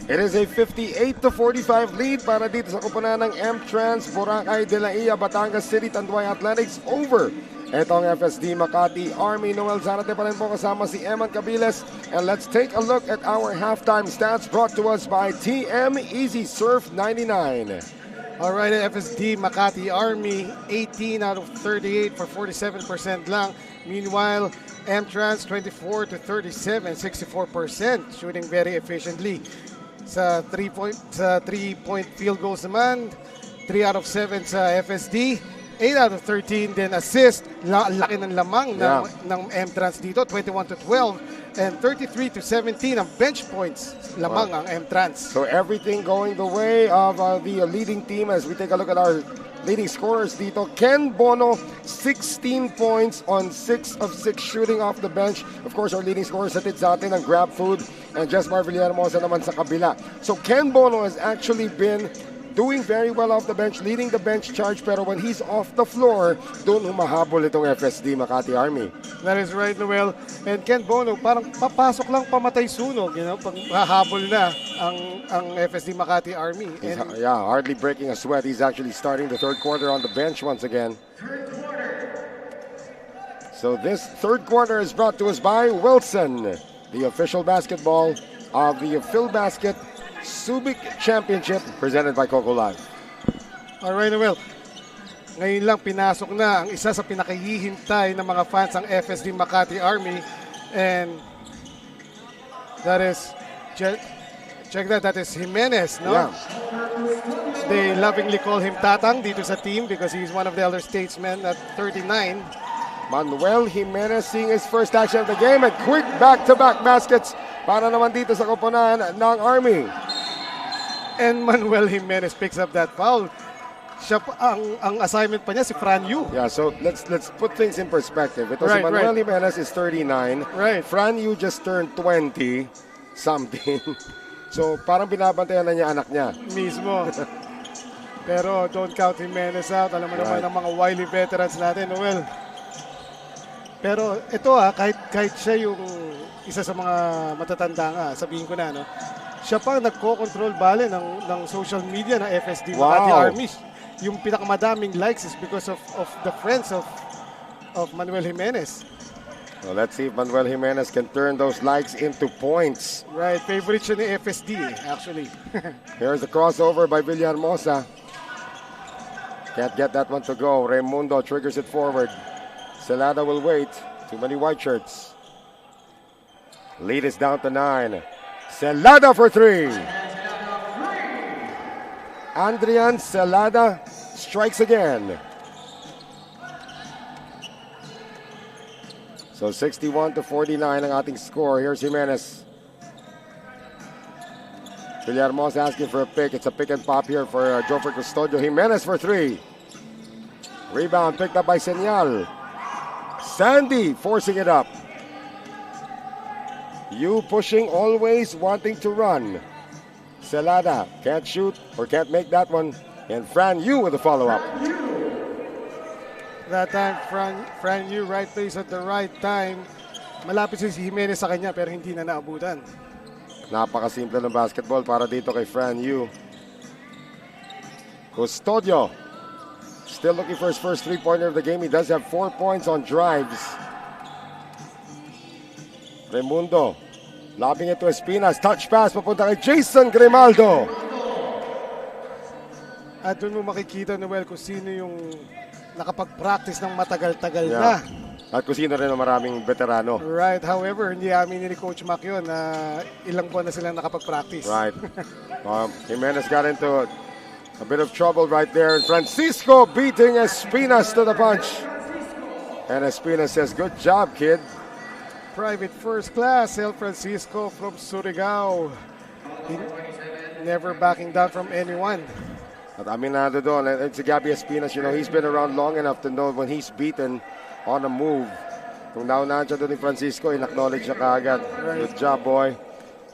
It is a 58-45 lead para dito sa koponan ng MTrans Buracai De Laiya, Batangas City, Tanduay Athletics over itong FSD Makati Army. Noel Zarate pa rin po kasama si Eman Cabiles. And let's take a look at our halftime stats brought to us by TM Easy Surf 99. Alright, FSD Makati Army, 18 out of 38 for 47% lang. Meanwhile, MTrans 24 to 37, 64%, shooting very efficiently. Sa 3-point field goals naman, 3 out of 7 sa FSD, 8 out of 13 then assist. Laki ng lamang ng MTrans dito, 21 to 12 and 33 to 17 ang bench points lamang ang MTrans. So everything going the way of the leading team as we take a look at our leading scorers dito. Ken Bono, 16 points on 6 of 6 shooting off the bench. Of course, our leading scorers hatid sa atin ang Grab Food and Jesmar Villahermosa naman sa kabila. So Ken Bono has actually been doing very well off the bench, leading the bench charge, pero when he's off the floor, doon humahabol itong FSD Makati Army. That is right, Noel. And Ken Bono, parang papasok lang pamatay sunog, pag hahabol na ang FSD Makati Army. And hardly breaking a sweat. He's actually starting the third quarter on the bench once again. So this third quarter is brought to us by Wilson, the official basketball of the Filbasket Subic Championship presented by Coco Live. Alright, Noel. Ngayon lang pinasok na ang isa sa pinakahihintay ng mga fans ng FSD Makati Army, and that is check that is Jimenez, no? Yeah. They lovingly call him Tatang dito sa team because he's one of the elder statesmen at 39. Manuel Jimenez seeing his first action of the game and quick back-to-back baskets para naman dito sa koponan ng Army. And Manuel Jimenez picks up that foul. Siya ang assignment pa niya si Fran Yu. Yeah, so let's put things in perspective. Ito si Manuel Jimenez is 39. Right. Fran Yu just turned 20 something. So parang binabantayan na niya anak niya. Mismo. Pero don't count Jimenez out. Alam mo naman ang mga wily veterans natin, Noel. Pero ito kahit siya yung isa sa mga matatanda nga, sabihin ko na, no? Siya pang nagko-control bale ng social media ng FSD Makati Army. Yung pinakamadaming likes is because of the friends of Manuel Jimenez. Well, let's see if Manuel Jimenez can turn those likes into points. Right, favorite siya ni FSD actually. Here's the crossover by Villahermosa. Can't get that one to go. Raimundo triggers it forward. Celada will wait. Too many white shirts. Lead is down to 9. Celada for 3. Adrian Celada strikes again. So 61 to 49 ang ating score. Here's Jimenez. Villahermosa asking for a pick. It's a pick and pop here for Joffrey Custodio. Jimenez for 3. Rebound picked up by Senyal. Sandy forcing it up. You pushing, always wanting to run. Celada can't shoot or can't make that one. And Fran Yu with the follow-up. That time, Fran Yu, right place at the right time. Malapit si Jimenez sa kanya pero hindi na naabutan. Napakasimple ng basketball para dito kay Fran Yu. Custodio still looking for his first three-pointer of the game. He does have 4 points on drives. Raimundo lobbing it to Espinas. Touch pass papunta kay Jason Grimaldo. At doon mo makikita, Noel, kung sino yung nakapag-practice ng matagal-tagal na. At kung sino rin ang maraming veterano. Right, however, hindi aminin ni Coach Mac yun na ilang buwan na silang nakapag-practice. Right. Jimenez got into a bit of trouble right there. Francisco beating Espinas to the punch. And Espinas says, good job, kid. Private first class, El Francisco from Surigao. Never backing down from anyone. At aminado doon, it's Gabby Espinas, he's been around long enough to know when he's beaten on a move. Kung naunahan siya doon ni Francisco, in-acknowledge siya kaagad. Good job, boy.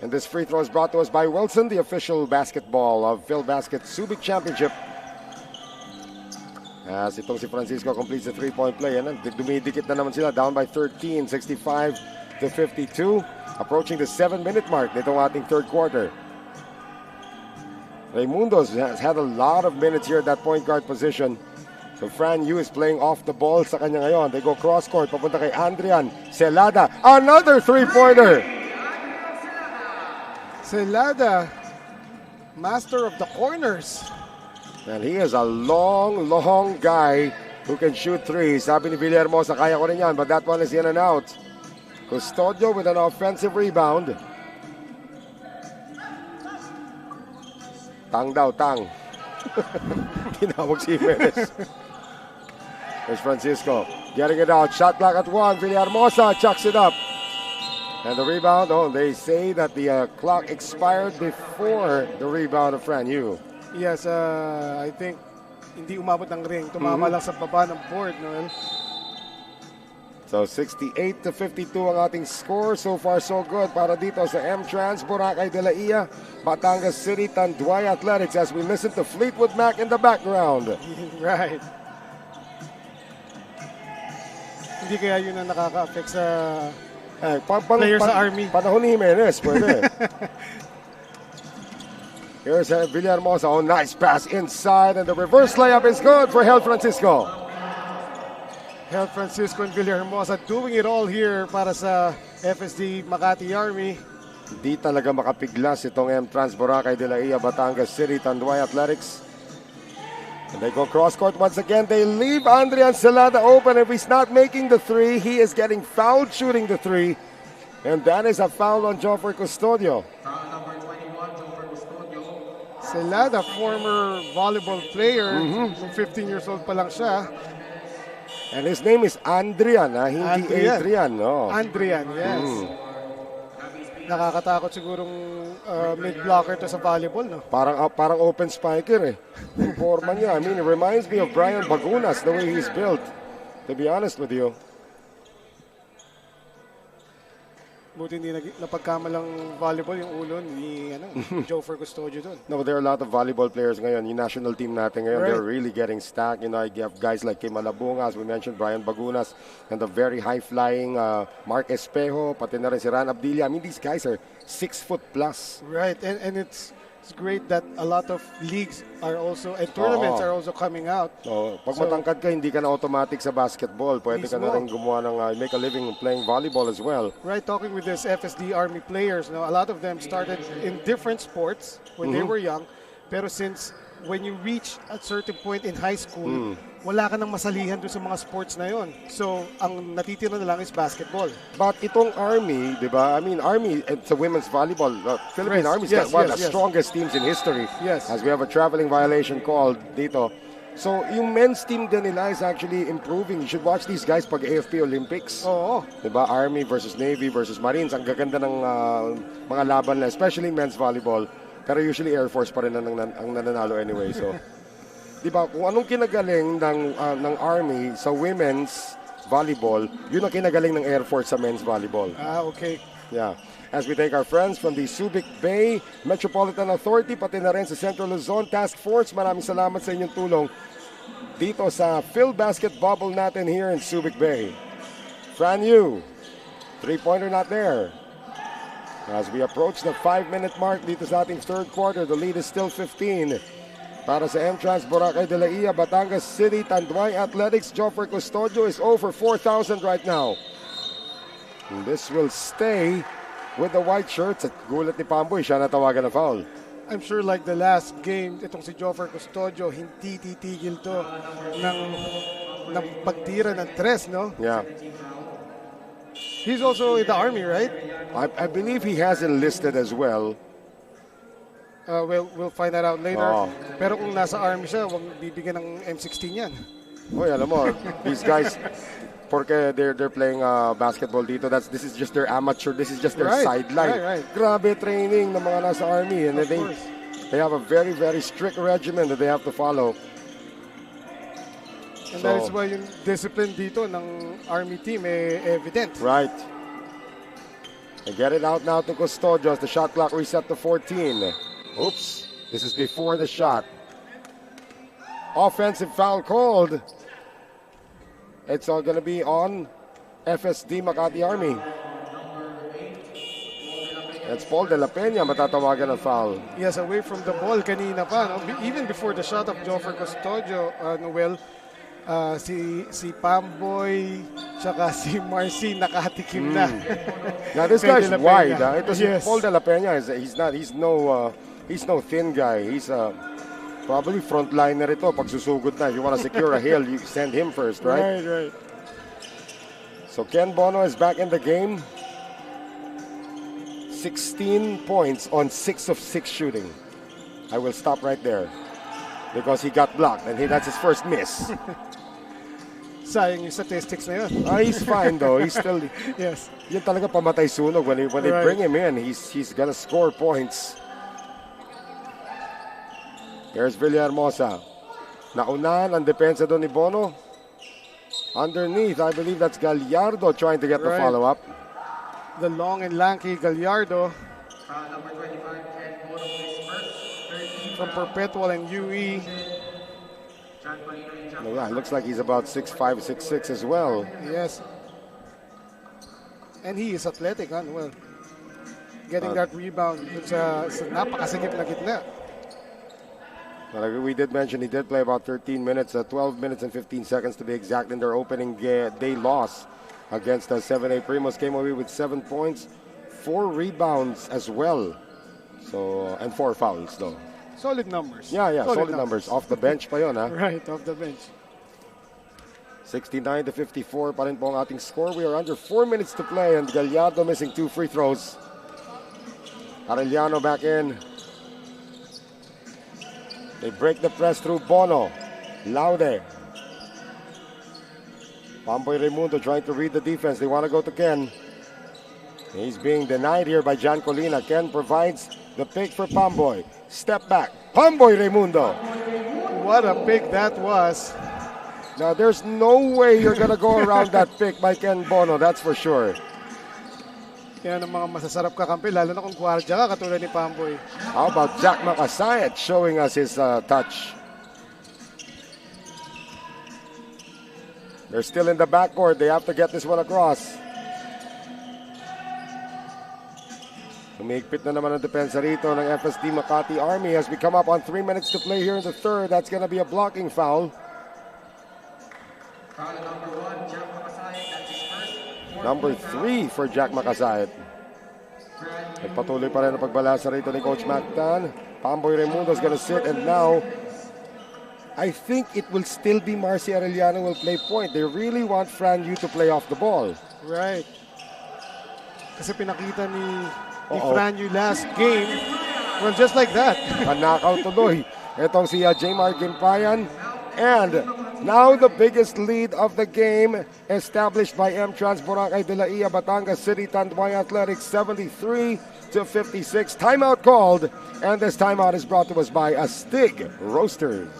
And this free throw is brought to us by Wilson, the official basketball of Filbasket Subic Championship. As itong si Francisco completes the three-point play. And dumidikit na naman sila, down by 13, 65 to 52. Approaching the 7-minute mark nitong ating third quarter. Raimundo's has had a lot of minutes here at that point guard position. So Fran Yu is playing off the ball sa kanya ngayon. They go cross court, papunta kay Adrian Celada. Another three-pointer! Celada, master of the corners. And he is a long, long guy who can shoot threes. Sabi ni Villahermosa, kaya ko rin yan, but that one is in and out. Custodio with an offensive rebound. Tang daw, tang. Tinawag si Jimenez. There's Francisco getting it out. Shot clock at 1. Villahermosa chucks it up. And the rebound, they say that the clock expired before the rebound of Fran Yu. Yes, I think hindi umabot ng ring. Tumama lang sa baba ng board, Noel. So 68-52 ang ating score. So far so good para dito sa MTrans Buracai De Laiya, Batangas City, Tanduay Athletics as we listen to Fleetwood Mac in the background. Right. Hindi kaya yun ang nakaka-affect sa player sa Army. Panahon ni Jimenez, pwede. Here's Villahermosa. Oh, nice pass inside and the reverse layup is good for Hel Francisco. Hel Francisco and Villahermosa doing it all here para sa FSD Makati Army. Di talaga makapiglas itong MTrans Buracai De Laiya, Batangas City, Tanduay Athletics. And they go cross court once again. They leave Adrian Celada open. If he's not making the three, he is getting fouled shooting the three. And that is a foul on Joffrey Custodio. Foul number 21, Joffrey Custodio. Celada, former volleyball player. 15 years old pa lang siya. And his name is Andrian, hindi Adrian. No. Andrian, yes. Nakakatakot sigurong mid-blocker to sa volleyball, no? Parang open spiker eh. Yung forma niya. I mean, it reminds me of Brian Bagunas, the way he's built. To be honest with you. Buti hindi napagkamalang volleyball yung ulo ni Joffrey Custodio doon. No, but there are a lot of volleyball players ngayon. Yung national team natin ngayon, Right. they're really getting stacked. You know, I have guys like Kim Malabunga, as we mentioned, Brian Bagunas, and the very high-flying Mark Espejo, pati na rin si Ran Abdilla. I mean, these guys are 6 foot plus. Right, and it's great that a lot of leagues are also, and tournaments are also coming out. So, pag matangkad ka, hindi ka na automatic sa basketball. Pwede ka na rin gumawa ng make a living playing volleyball as well. Right, talking with this FSD Army players, a lot of them started in different sports when they were young. Pero since when you reach a certain point in high school, wala ka nang masalihan doon sa mga sports na yon. So, ang natitira na lang is basketball. But itong Army, di ba? I mean, Army, it's a women's volleyball. Philippine Yes, Army's yes, got one of the yes, yes. strongest teams in history. Yes. As we have a traveling violation called dito. So, yung men's team din nila is actually improving. You should watch these guys pag AFP Olympics. Oo. Di ba? Army versus Navy versus Marines. Ang gaganda ng mga laban na, especially men's volleyball. Pero usually Air Force pa rin ang nananalo anyway. So, di ba, kung anong kinagaling ng Army sa women's volleyball, yun ang kinagaling ng Air Force sa men's volleyball. Okay. Yeah. As we thank our friends from the Subic Bay Metropolitan Authority, pati na rin sa Central Luzon Task Force, maraming salamat sa inyong tulong dito sa Filbasket bubble natin here in Subic Bay. Fran Yu, three-pointer not there. As we approach the 5-minute mark dito sa ating third quarter, the lead is still 15. Para sa MTrans Buracai De Laiya, Batangas City, Tanduay Athletics, Joffrey Custodio is over 4,000 right now. And this will stay with the white shirts. At gulat ni Pamboy, siya natawagan na foul. I'm sure like the last game, itong si Joffrey Custodio, hindi titigil to ng pagtira ng tres, no? Yeah. He's also in the Army, right? I believe he has enlisted as well. We'll find that out later. Oh. Pero kung nasa Army siya, huwag bibigyan ng M16 yan. Oy, alam mo, these guys, porque they're playing basketball dito, this is just their amateur, this is just their sideline. Right. Grabe training ng mga nasa Army. And they have a very, very strict regimen that they have to follow. And that is why yung discipline dito ng Army team evident. Right. They get it out now to Custodio as the shot clock reset to 14. Oops. This is before the shot. Offensive foul called. It's all going to be on FSD Makati Army. It's Paul De La Peña matatawagan ng foul. Yes, away from the ball kanina pa. No? Even before the shot of Joffer Custodio, Noel, si Pamboy, tsaka si Marcy nakatikim na. Now this Kay guy's De La wide. Peña. Ito si Yes. Paul De La Peña, he's no thin guy. He's probably frontliner ito. Pag susugod na, you want to secure a hill, you send him first, right? Right. So Ken Bono is back in the game. 16 points on 6 of 6 shooting. I will stop right there because he got blocked and that's his first miss. Sayang yung statistics na yun. He's fine though. He's still, Yes. yun talaga pamatay sunog. When they Right. bring him in, he's gonna score points. Here's Villahermosa. Naunahan ang depensa doon ni Bono. Underneath, I believe that's Gallardo trying to get the Right. follow-up. The long and lanky Gallardo Foul number 25, Ken Bono is first. 13 from Perpetual and UE. John Polino and John Yeah, it looks like he's about 6'5", 6'6" as well. Yes. And he is athletic, Well, getting that rebound sa napakasigip na gitna. We did mention he did play about 13 minutes, 12 minutes and 15 seconds to be exact in their opening day loss against 7A Primos. Came away with 7 points, 4 rebounds as well. So, and 4 fouls though. Solid numbers. Yeah, solid numbers. Off the bench pa yun, ha? Right, off the bench. 69-54 pa rin po ang ating score. We are under 4 minutes to play and Gallardo missing 2 free throws. Arellano back in. They break the press through Bono. Laude. Pamboy Raimundo trying to read the defense. They want to go to Ken. He's being denied here by Jan Colina. Ken provides the pick for Pamboy. Step back. Pamboy Raimundo. What a pick that was. Now, there's no way you're going to go around that pick by Ken Bono. That's for sure. Yan ang mga masasarap kakampi, lalo na kung gwardiya ka katulad ni Pamboy. How about Jack Makasayat showing us his touch? They're still in the backcourt. They have to get this one across. Umigpit na naman ang depensa rito ng FSD Makati Army as we come up on 3 minutes to play here in the third. That's going to be a blocking foul. Foul number 1, Jack Makasayat. That's his first. Number 3 for Jack Makasayat. Nagpatuloy pa rin ang pagbalasa rito ni Coach Mactan. Pamboy Raimundo is going to sit and now I think it will still be Marcy Arellano will play point. They really want Fran Yu to play off the ball. Right. Kasi pinakita ni Fran Yu last game. Well, just like that. Knockout tuloy. Itong si Jmar Gimpayan. And now the biggest lead of the game established by MTrans Buracai De Laiya, Batangas City, Tanduay Athletics, 73-56. Timeout called. And this timeout is brought to us by Astig Roasters.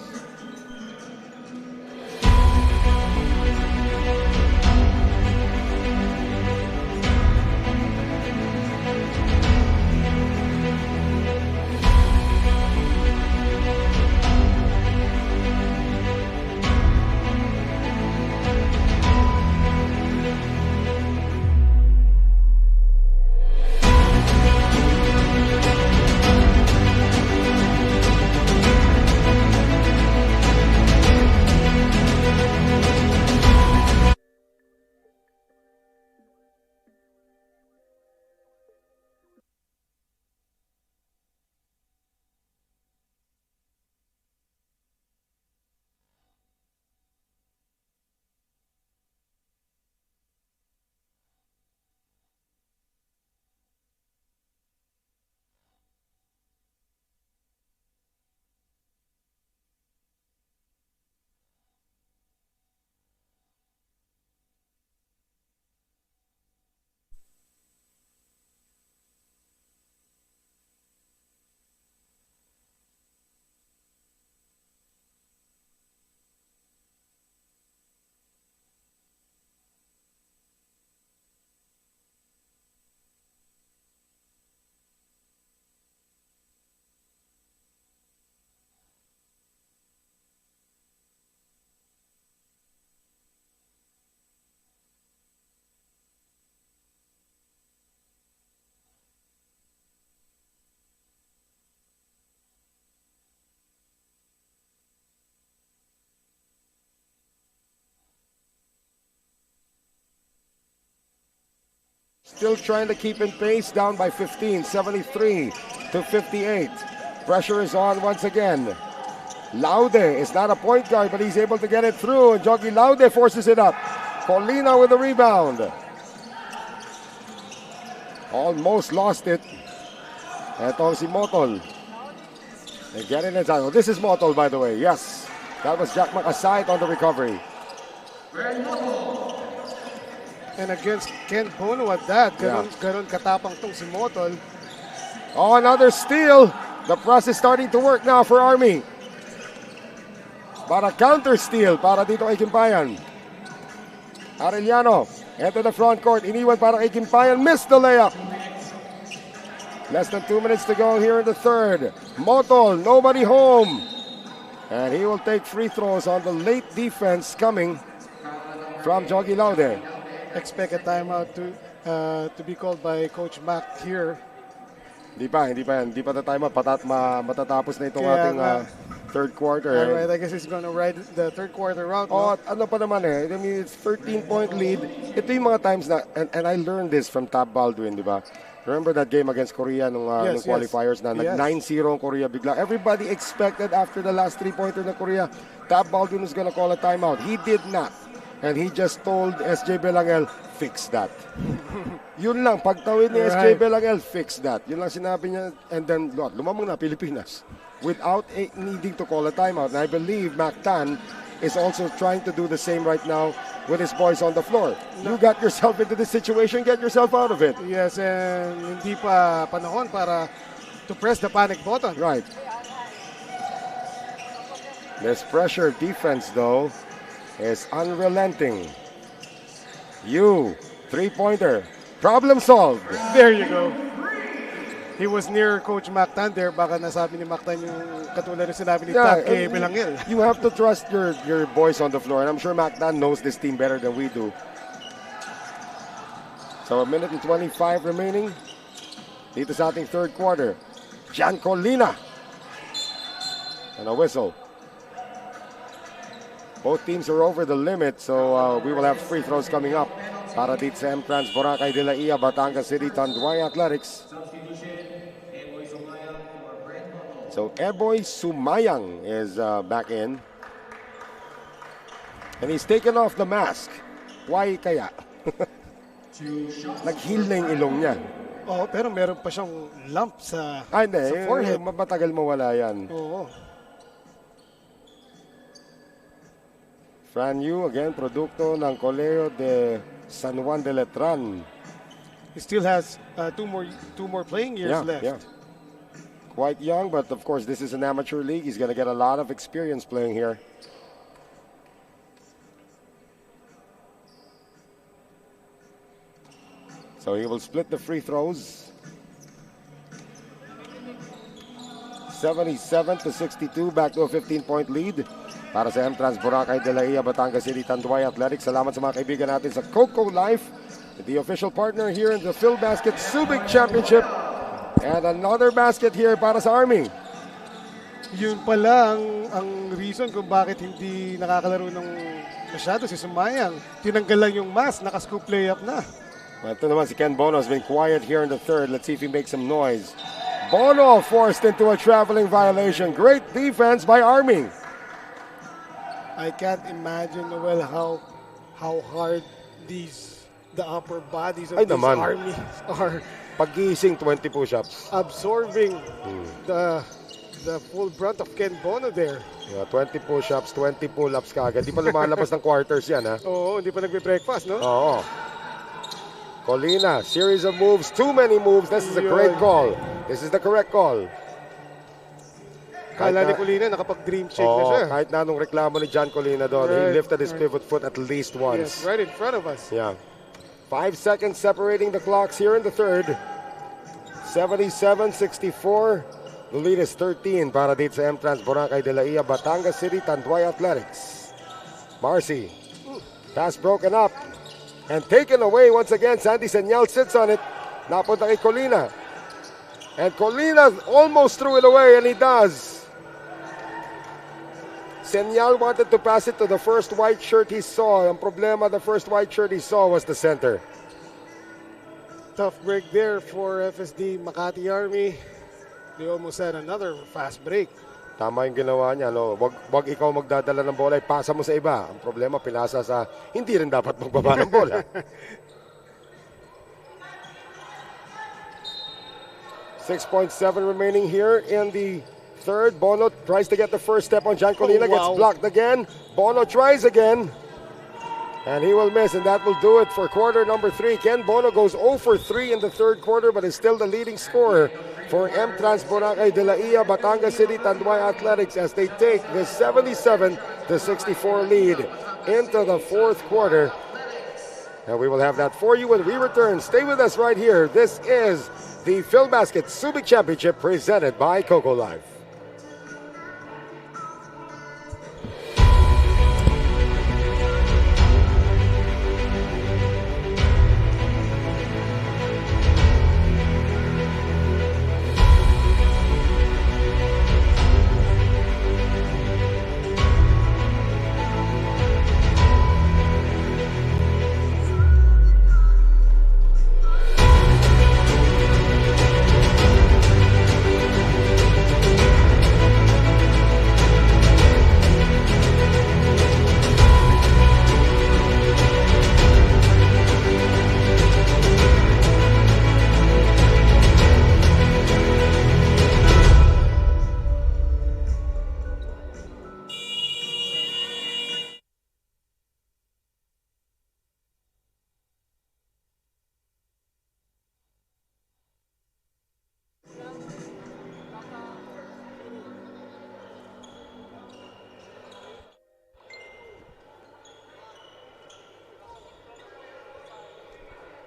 Still trying to keep in pace, down by 15, 73 to 58. Pressure is on once again. Laude is not a point guard, but he's able to get it through. Jogi Laude forces it up. Colina with the rebound. Almost lost it. Ito si Motol. They get it inside. Oh, this is Motol, by the way. Yes. That was Jack Makasait on the recovery. And against Ken Bono at that, ganun katapang tong si Motol. Oh, another steal. The press is starting to work now for Army. Para counter steal para dito kay Kimpayan. Arellano, into the front court. Iniwan para kay Kimpayan. Missed the layup. Less than 2 minutes to go here in the third. Motol, nobody home. And he will take free throws on the late defense coming from Jogi Laude. Expect a timeout to be called by Coach Mac here. Hindi pa na timeout. Matatapos na itong ating third quarter. Alright, I guess he's gonna ride the third quarter out. Oh, ano pa naman I mean, it's 13-point lead. Ito yung mga times na, and I learned this from Tab Baldwin, di ba? Remember that game against Korea nung qualifiers na nag-9-0 ang Korea bigla. Everybody expected after the last 3-pointer ng Korea, Tab Baldwin was gonna call a timeout. He did not. And he just told SJ Belangel, fix that. Yun lang, pagtawid ni SJ Belangel, fix that. Yun lang sinabi niya. And then, lumamang na Pilipinas without needing to call a timeout. And I believe Mactan is also trying to do the same right now with his boys on the floor. You got yourself into this situation, get yourself out of it. Yes, and hindi pa panahon para to press the panic button. Right. This pressure defense, though, is unrelenting. Three-pointer. Problem solved. There you go. He was near Coach Mactan there. Baka nasabi ni Mactan yung katulad ng sinabi ni Tab kay Belangel. You have to trust your boys on the floor. And I'm sure Mactan knows this team better than we do. So 1 minute and 25 remaining. Dito sa ating third quarter. Jan Colina. And a whistle. Both teams are over the limit, so we will have free throws coming up para dito sa MTrans Buracai De Laiya, Batangas City, Tanduay Athletics. So Eboy Sumayang is back in. And he's taken off the mask. Why kaya? Nag-heal na yung ilong niya. Oh, pero meron pa siyang lump sa forehead. Matagal mawala yan. Oo. Fran Yu, again, produkto ng Colegio de San Juan de Letran. He still has two more playing years left. Yeah. Quite young, but of course, this is an amateur league. He's going to get a lot of experience playing here. So he will split the free throws. 77 to 62, back to a 15-point lead. Para sa MTrans Buracai De Laiya, Batangas City, Tanduay Athletics. Salamat sa mga kaibigan natin sa Coco Life, the official partner here in the Filbasket Subic Championship. And another basket here para sa Army. Yun pala ang reason kung bakit hindi nakakalaro ng masyado si Sumayang. Tinanggal lang yung mask, naka-scoop layup na. Ito naman si Ken Bono has been quiet here in the third. Let's see if he makes some noise. Bono forced into a traveling violation. Great defense by Army. I can't imagine, Noel, how hard the upper bodies of these armies are. Pag-gising, 20 push-ups. Absorbing the full brunt of Ken Bono there. Yeah, 20 push-ups, 20 pull-ups kagad. Di pa lumalabas ng quarters yan, ha? Oo, hindi pa nagbe-breakfast, no? Oo. Colina, series of moves, too many moves. This is a great call. This is the correct call. Kala ni Colina nakapag-dream shake na siya. Kahit na nung reklamo ni John Colina doon, he lifted his pivot foot at least once. Yes, right in front of us. Yeah. 5 seconds separating the clocks here in the third. 77-64. The lead is 13 para dito sa MTrans Buracai De Laiya, Batangas City, Tanduay Athletics. Marcy. Pass broken up. And taken away once again. Sandy Senyal sits on it. Napunta kay Colina. And Colina almost threw it away, and he does. Senyal wanted to pass it to the first white shirt he saw. Ang problema, the first white shirt he saw was the center. Tough break there for FSD Makati Army. They almost had another fast break. Tama yung ginawa niya. No? Wag ikaw magdadala ng bola, ipasa mo sa iba. Ang problema, pinasa sa hindi rin dapat magbaba ng bola. 6.7 remaining here in the third. Bono tries to get the first step on Jan Colina. Gets blocked again. Bono tries again. And he will miss, and that will do it for quarter number 3. Ken Bono goes 0 for 3 in the third quarter, but is still the leading scorer for MTrans Buracai De Laiya, Batangas City, Tanduay Athletics as they take the 77-64 lead into the fourth quarter. And we will have that for you when we return. Stay with us right here. This is the Filbasket Subic Championship presented by Coco Life.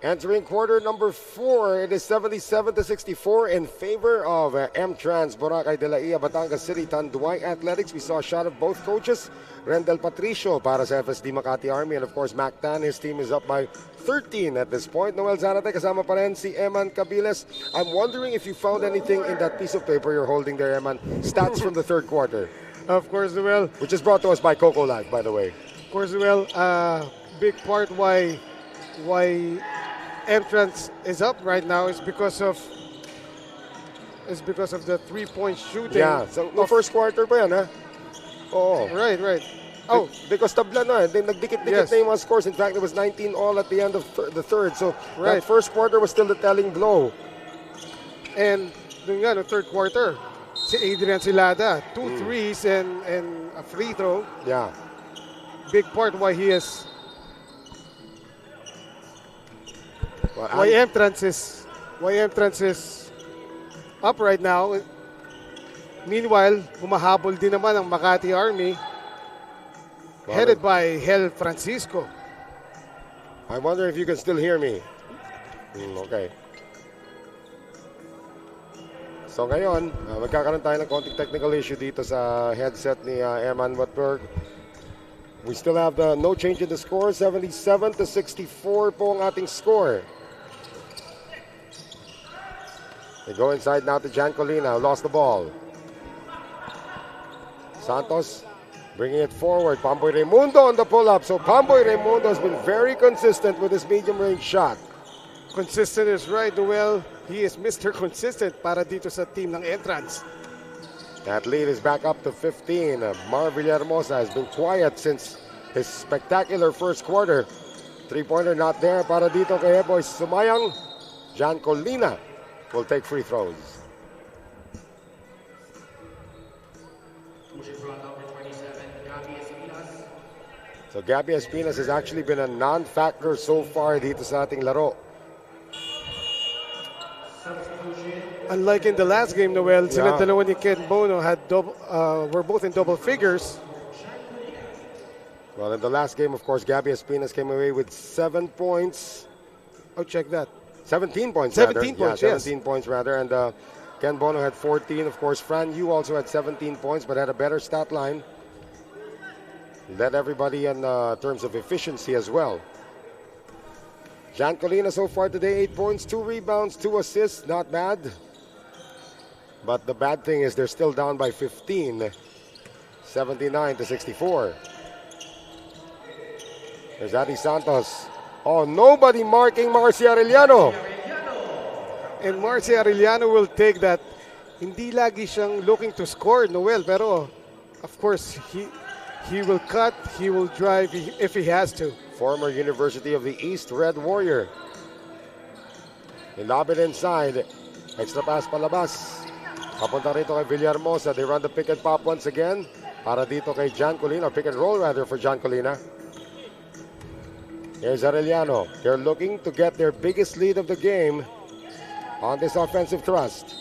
Entering quarter number 4, it is 77-64 in favor of MTrans Buracai De Laiya, Batangas City, Tanduay Athletics. We saw a shot of both coaches. Rendel Patricio para sa FSD Makati Army, and of course Mac Tan, his team is up by 13 at this point. Noel Zarate kasama pa rin si Eman Cabiles. I'm wondering if you found anything in that piece of paper you're holding there, Eman. Stats from the third quarter. Of course, Noel. Which is brought to us by Coco Life, by the way. Of course, Noel. Big part why MTrans is up right now is because of the 3-point shooting. Yeah, so no first quarter pa yan, ha? Oh. Right. Oh, because tabla na, then nagdikit-dikit na yung mga scores. In fact, it was 19 all at the end of the third. So that first quarter was still the telling blow. And dun nga, no, third quarter, si Adrian Silada, 2 threes and a free throw. Yeah. Big part why he is why MTrans is up right now. Meanwhile, humahabol din naman ang Makati Army, headed by Hel Francisco. I wonder if you can still hear me. Okay. So ngayon, magkakaroon tayo ng konting technical issue dito sa headset ni Eman Watberg. We still have the no change in the score. 77-64 po ang ating score. They go inside now to Jan Colina, who lost the ball. Santos bringing it forward. Pamboy Raimundo on the pull-up. So Pamboy Raimundo has been very consistent with his medium-range shot. Consistent is right, Noel. He is Mr. Consistent para dito sa team ng MTrans. That lead is back up to 15. Mar Villahermosa has been quiet since his spectacular first quarter. Three-pointer not there para dito kay Boy Sumayang. Jan Colina will take free throws. So Gabby Espinas has actually been a non-factor so far dito sa ating laro. Unlike in the last game, Noel, sila dalawa ni Ken Bono were both in double figures. Well, in the last game, of course, Gabby Espinas came away with 7 points. Oh, check that. 17 points, 17 points, yeah, 17 points rather. And Ken Bono had 14. Of course, Fran Yu also had 17 points, but had a better stat line. Led everybody in terms of efficiency as well. Jan Colina so far today, 8 points, 2 rebounds, 2 assists. Not bad. But the bad thing is they're still down by 15. 79-64. There's Adi Santos. Oh, nobody marking Marcia Arellano. And Marcy Arellano will take that. Hindi lagi siyang looking to score, Noel, pero of course, he will cut, he will drive if he has to. Former University of the East Red Warrior. Lob it inside. Extra pass palabas. Papunta rito kay Villahermosa. They run the pick and pop once again. Para dito kay John Colina. Pick and roll rather for John Colina. Here's Arellano. They're looking to get their biggest lead of the game on this offensive thrust.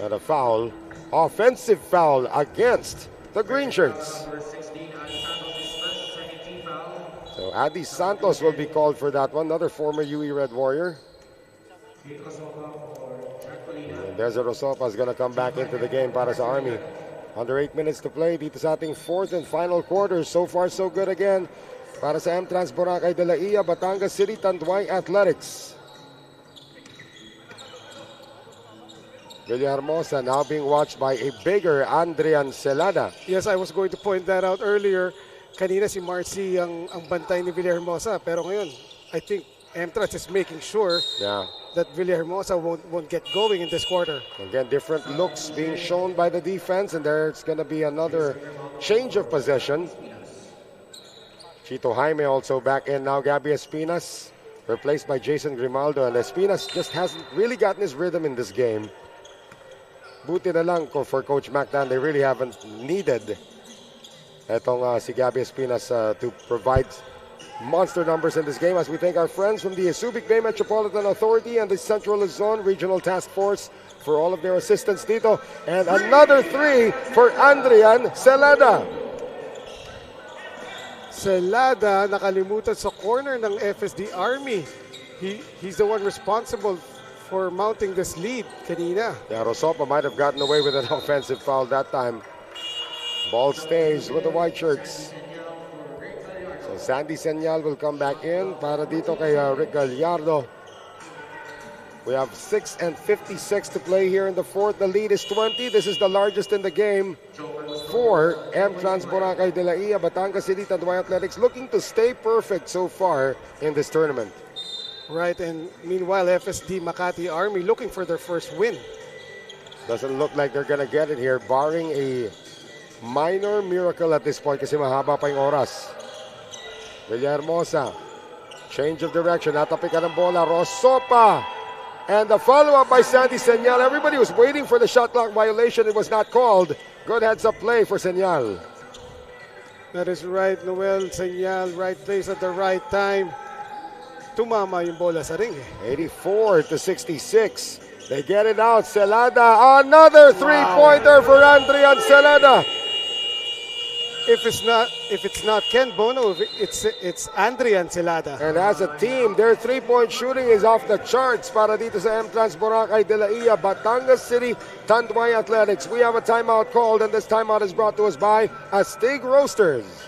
And a foul. Offensive foul against the green shirts. So Adi Santos will be called for that one. Another former UE Red Warrior. And there's a Rosopa is going to come back into the game para sa Army. Under 8 minutes to play dito sa ating fourth and final quarter. So far, so good again para sa MTrans Buracai De Laiya, Batangas City, Tanduay Athletics. Villahermosa now being watched by a bigger Adrian Celada. Yes, I was going to point that out earlier. Kanina si Marcy ang bantay ni Villahermosa, pero ngayon, I think MTrans is making sure that Villahermosa won't get going in this quarter. Again, different looks being shown by the defense, and there's going to be another change of possession. Chito Jaime also back in now. Gabby Espinas replaced by Jason Grimaldo, and Espinas just hasn't really gotten his rhythm in this game. Buti na lang for Coach Mactan, they really haven't needed etong si Gabby Espinas to provide monster numbers in this game, as we thank our friends from the Subic Bay Metropolitan Authority and the Central Luzon Regional Task Force for all of their assistance dito. And another three for Adrian Celada. Celada nakalimutan sa corner ng FSD Army. He's the one responsible for mounting this lead kanina. Yeah, Rosopa might have gotten away with an offensive foul that time. Ball stays with the white shirts. So Sandy Senyal will come back in para dito kay Rick Gallardo. We have 6 and 56 to play here in the fourth. The lead is 20. This is the largest in the game for MTrans Buracai De Laiya, Batangas City, Tanduay Athletics, looking to stay perfect so far in this tournament. Right, and meanwhile, FSD Makati Army looking for their first win. Doesn't look like they're gonna get it here, barring a minor miracle at this point kasi mahaba pa yung oras. Villahermosa, change of direction, natapikan ng bola, Rosopa, and the follow-up by Sandy Senyal. Everybody was waiting for the shot clock violation. It was not called. Good heads-up play for Senyal. That is right, Noel. Senyal, right place at the right time. Tumama yung bola sa ring. 84 to 66. They get it out. Celada, another three-pointer for Adrian Celada. If it's not Ken Bono, it's Adrian Celada. And as a team, their three-point shooting is off the charts para dito sa MTrans Buracai De Laiya, Batangas City, Tanduay Athletics. We have a timeout called, and this timeout is brought to us by Astig Roasters.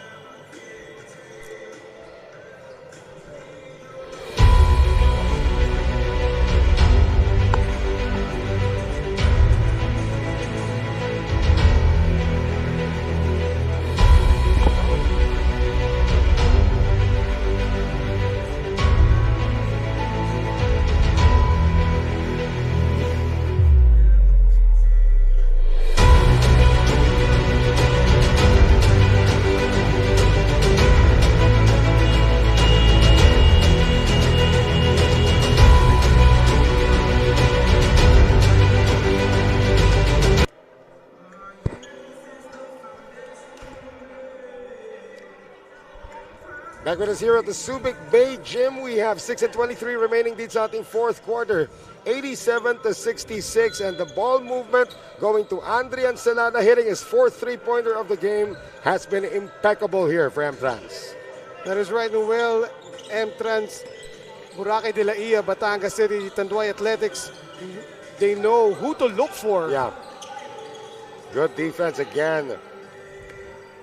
Back with us here at the Subic Bay Gym. We have 6 and 23 remaining dito sa ating fourth quarter. 87 to 66, and the ball movement going to Adrian Celada, hitting his fourth three-pointer of the game, has been impeccable here for MTrans. That is right, Noel. MTrans Buracai De Laiya, Batangas City, Tanduay Athletics, they know who to look for. Yeah. Good defense again.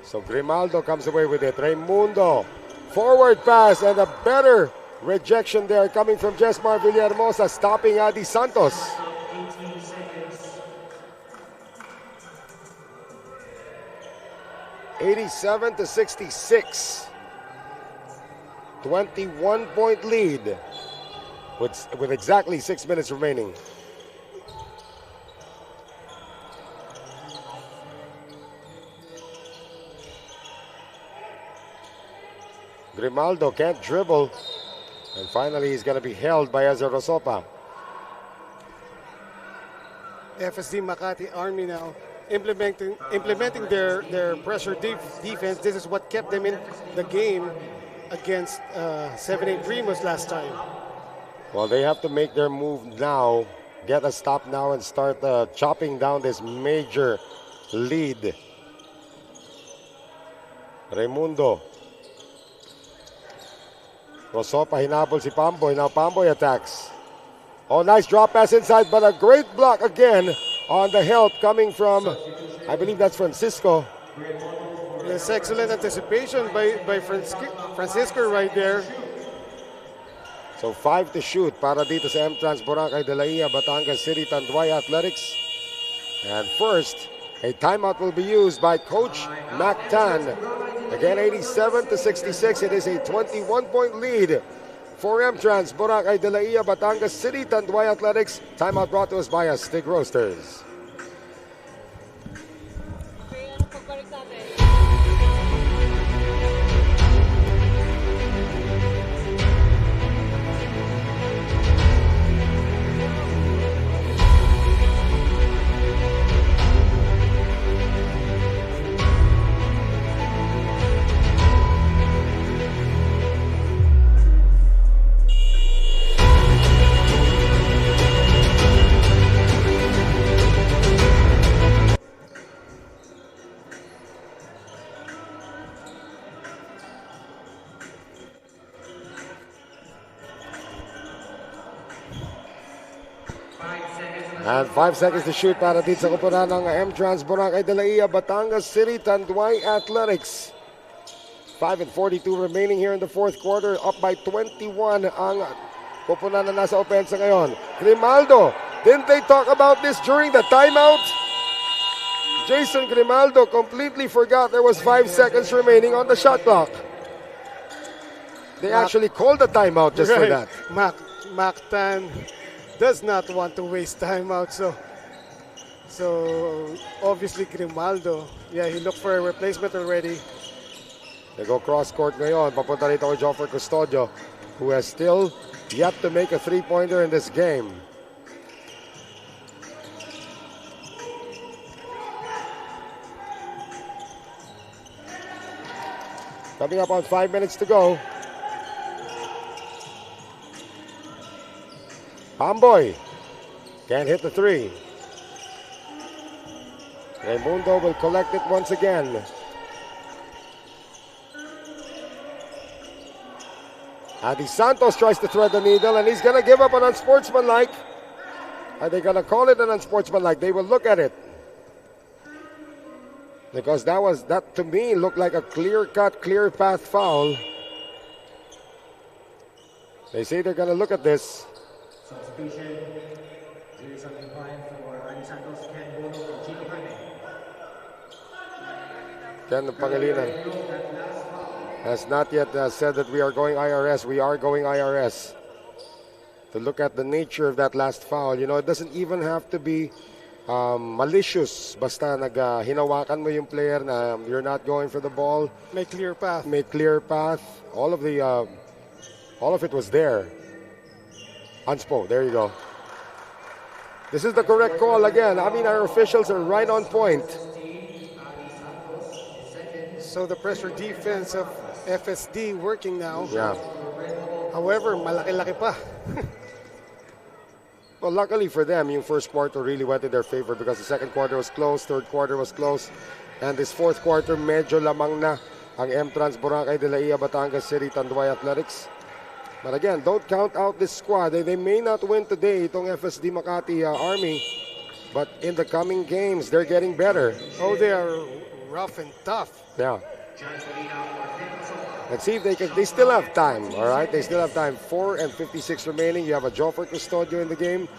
So Grimaldo comes away with it. Raimundo, forward pass, and a better rejection there coming from Jesmar Villahermosa, stopping Adi Santos. (87 to 66). 21-point lead. with exactly 6 minutes remaining. Grimaldo can't dribble. And finally, he's going to be held by Ezra Rosopa. FSD Makati Army now implementing their pressure defense. This is what kept them in the game against 7-8 Primos last time. Well, they have to make their move now, get a stop now, and start chopping down this major lead. Raimundo. Rosopa hinabol si Pamboy. Now Pamboy attacks. Oh, nice drop pass inside, but a great block again on the help coming from, I believe that's Francisco. Yes, excellent anticipation by Francisco right there. So 5 to shoot para dito sa MTrans Buracai De Laiya, Batangas City, Tanduay Athletics. And first, a timeout will be used by Coach Mactan. Again, 87-66. It is a 21-point lead for MTrans Buracai De Laiya, Batangas City, Tanduay Athletics. Timeout brought to us by Astig Roasters. And 5 seconds to shoot para dito sa kupunan ng MTrans Buracai De Laiya, Batangas City, Tanduay Athletics. 5:42 remaining here in the fourth quarter. Up by 21 ang kupunan na nasa opensa ngayon. Grimaldo, didn't they talk about this during the timeout? Jason Grimaldo completely forgot there was 5 seconds remaining on the shot clock. They actually called the timeout just for that. Mactan does not want to waste time out, so obviously Grimaldo, yeah, he looked for a replacement already. They go cross court ngayon, papunta rito kay Joffer Custodio, who has still yet to make a three-pointer in this game. Coming up on 5 minutes to go. Pamboy can't hit the three. Raimundo will collect it once again. Adi Santos tries to thread the needle, and he's going to give up an unsportsmanlike. Are they going to call it an unsportsmanlike? They will look at it. Because that to me looked like a clear-cut, clear-path foul. They say they're going to look at this. Substitution, 0-75 for Adi Santos, Ken Bono for Gino Jaime. Ken Pangilinan has not yet said that we are going IRS. We are going IRS. To look at the nature of that last foul. You know, it doesn't even have to be malicious. Basta hinawakan mo yung player na you're not going for the ball. Make clear path. Make clear path. All of it was there. Unspo, there you go. This is the correct call again. I mean, our officials are right on point. So the pressure defense of FSD working now. Yeah. However, malaki-laki pa. Well, luckily for them, yung first quarter really went in their favor because the second quarter was close, third quarter was close, and this fourth quarter medyo lamang na ang MTrans Buracai De Laiya, Batangas City, Tanduay Athletics. But again, don't count out this squad. They may not win today, itong FSD Makati Army, but in the coming games, they're getting better. Oh, they are rough and tough. Yeah. Let's see if they still have time, all right? They still have time. 4:56 remaining. You have a Joffer Custodio in the game.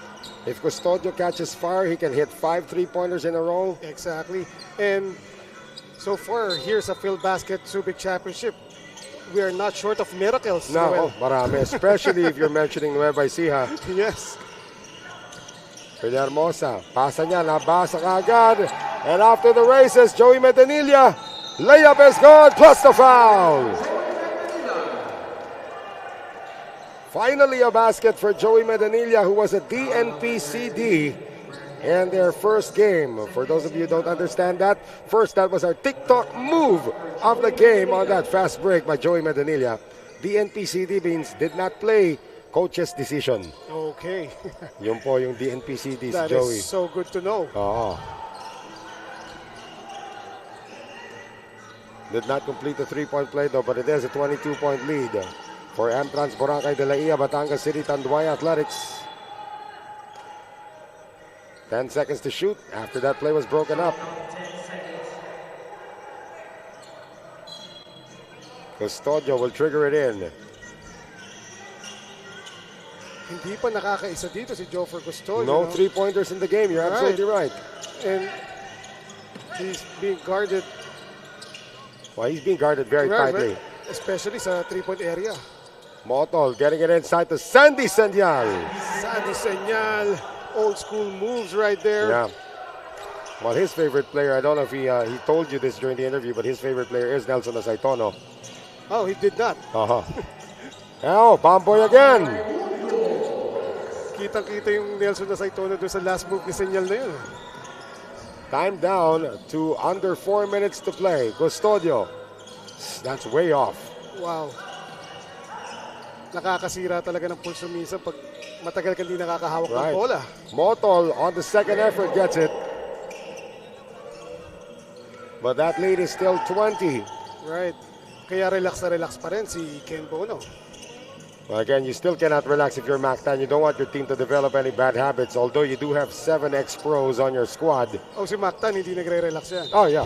If Custodio catches fire, he can hit 5 3-pointers in a row. Exactly. And so far, here's a Filbasket Subic championship. we are not short of miracles. No, Noel. marami. Especially if you're mentioning Nueva Ecija. Yes. Villahermosa, pasa niya, nabasa kagad. And after the races, Joey Medinilla, layup is good, plus the foul. Finally a basket for Joey Medinilla, who was a DNP CD in their first game. For those of you who don't understand that, first that was our TikTok move of the game on that fast break by Joey Medinilla. DNP CD means did not play, coach's decision. Okay. Yun po yung DNP CD si That Joey. is so good to know. Oo. Did not complete the three-point play though, but it is a 22-point lead for MTrans Buracai De Laiya, Batangas City, Tanduay Athletics. 10 seconds to shoot after that play was broken up. Custodio will trigger it in. Hindi pa nakakaisa dito si Jofer Custodio. No three-pointers in the game. You're absolutely right. And he's being guarded. Well, he's being guarded very tightly. Especially sa three-point area. Motol getting it inside to Sandy Senyal. Sandy Senyal. Old school moves right there. Yeah. Well, his favorite player, I don't know if he told you this during the interview, but his favorite player is Nelson Asaitono. Oh, he did not. Uh-huh. Oh, Bamboy again. Kitang-kita yung Nelson Asaitono doon sa last move ni Senyal na yun. Time down to under 4 minutes to play. Custodio. That's way off. Wow. Nakakasira talaga ng pulso minsan pag matagal ka hindi nakakahawak ng bola. Motol on the second effort gets it. But that lead is still 20. Right. Kaya relax na relax pa rin si Ken Bono. Well, again, you still cannot relax if you're Mactan. You don't want your team to develop any bad habits, although you do have 7 ex-pros on your squad. Oh, si Mactan hindi nagre-relax yan. Oh, yeah.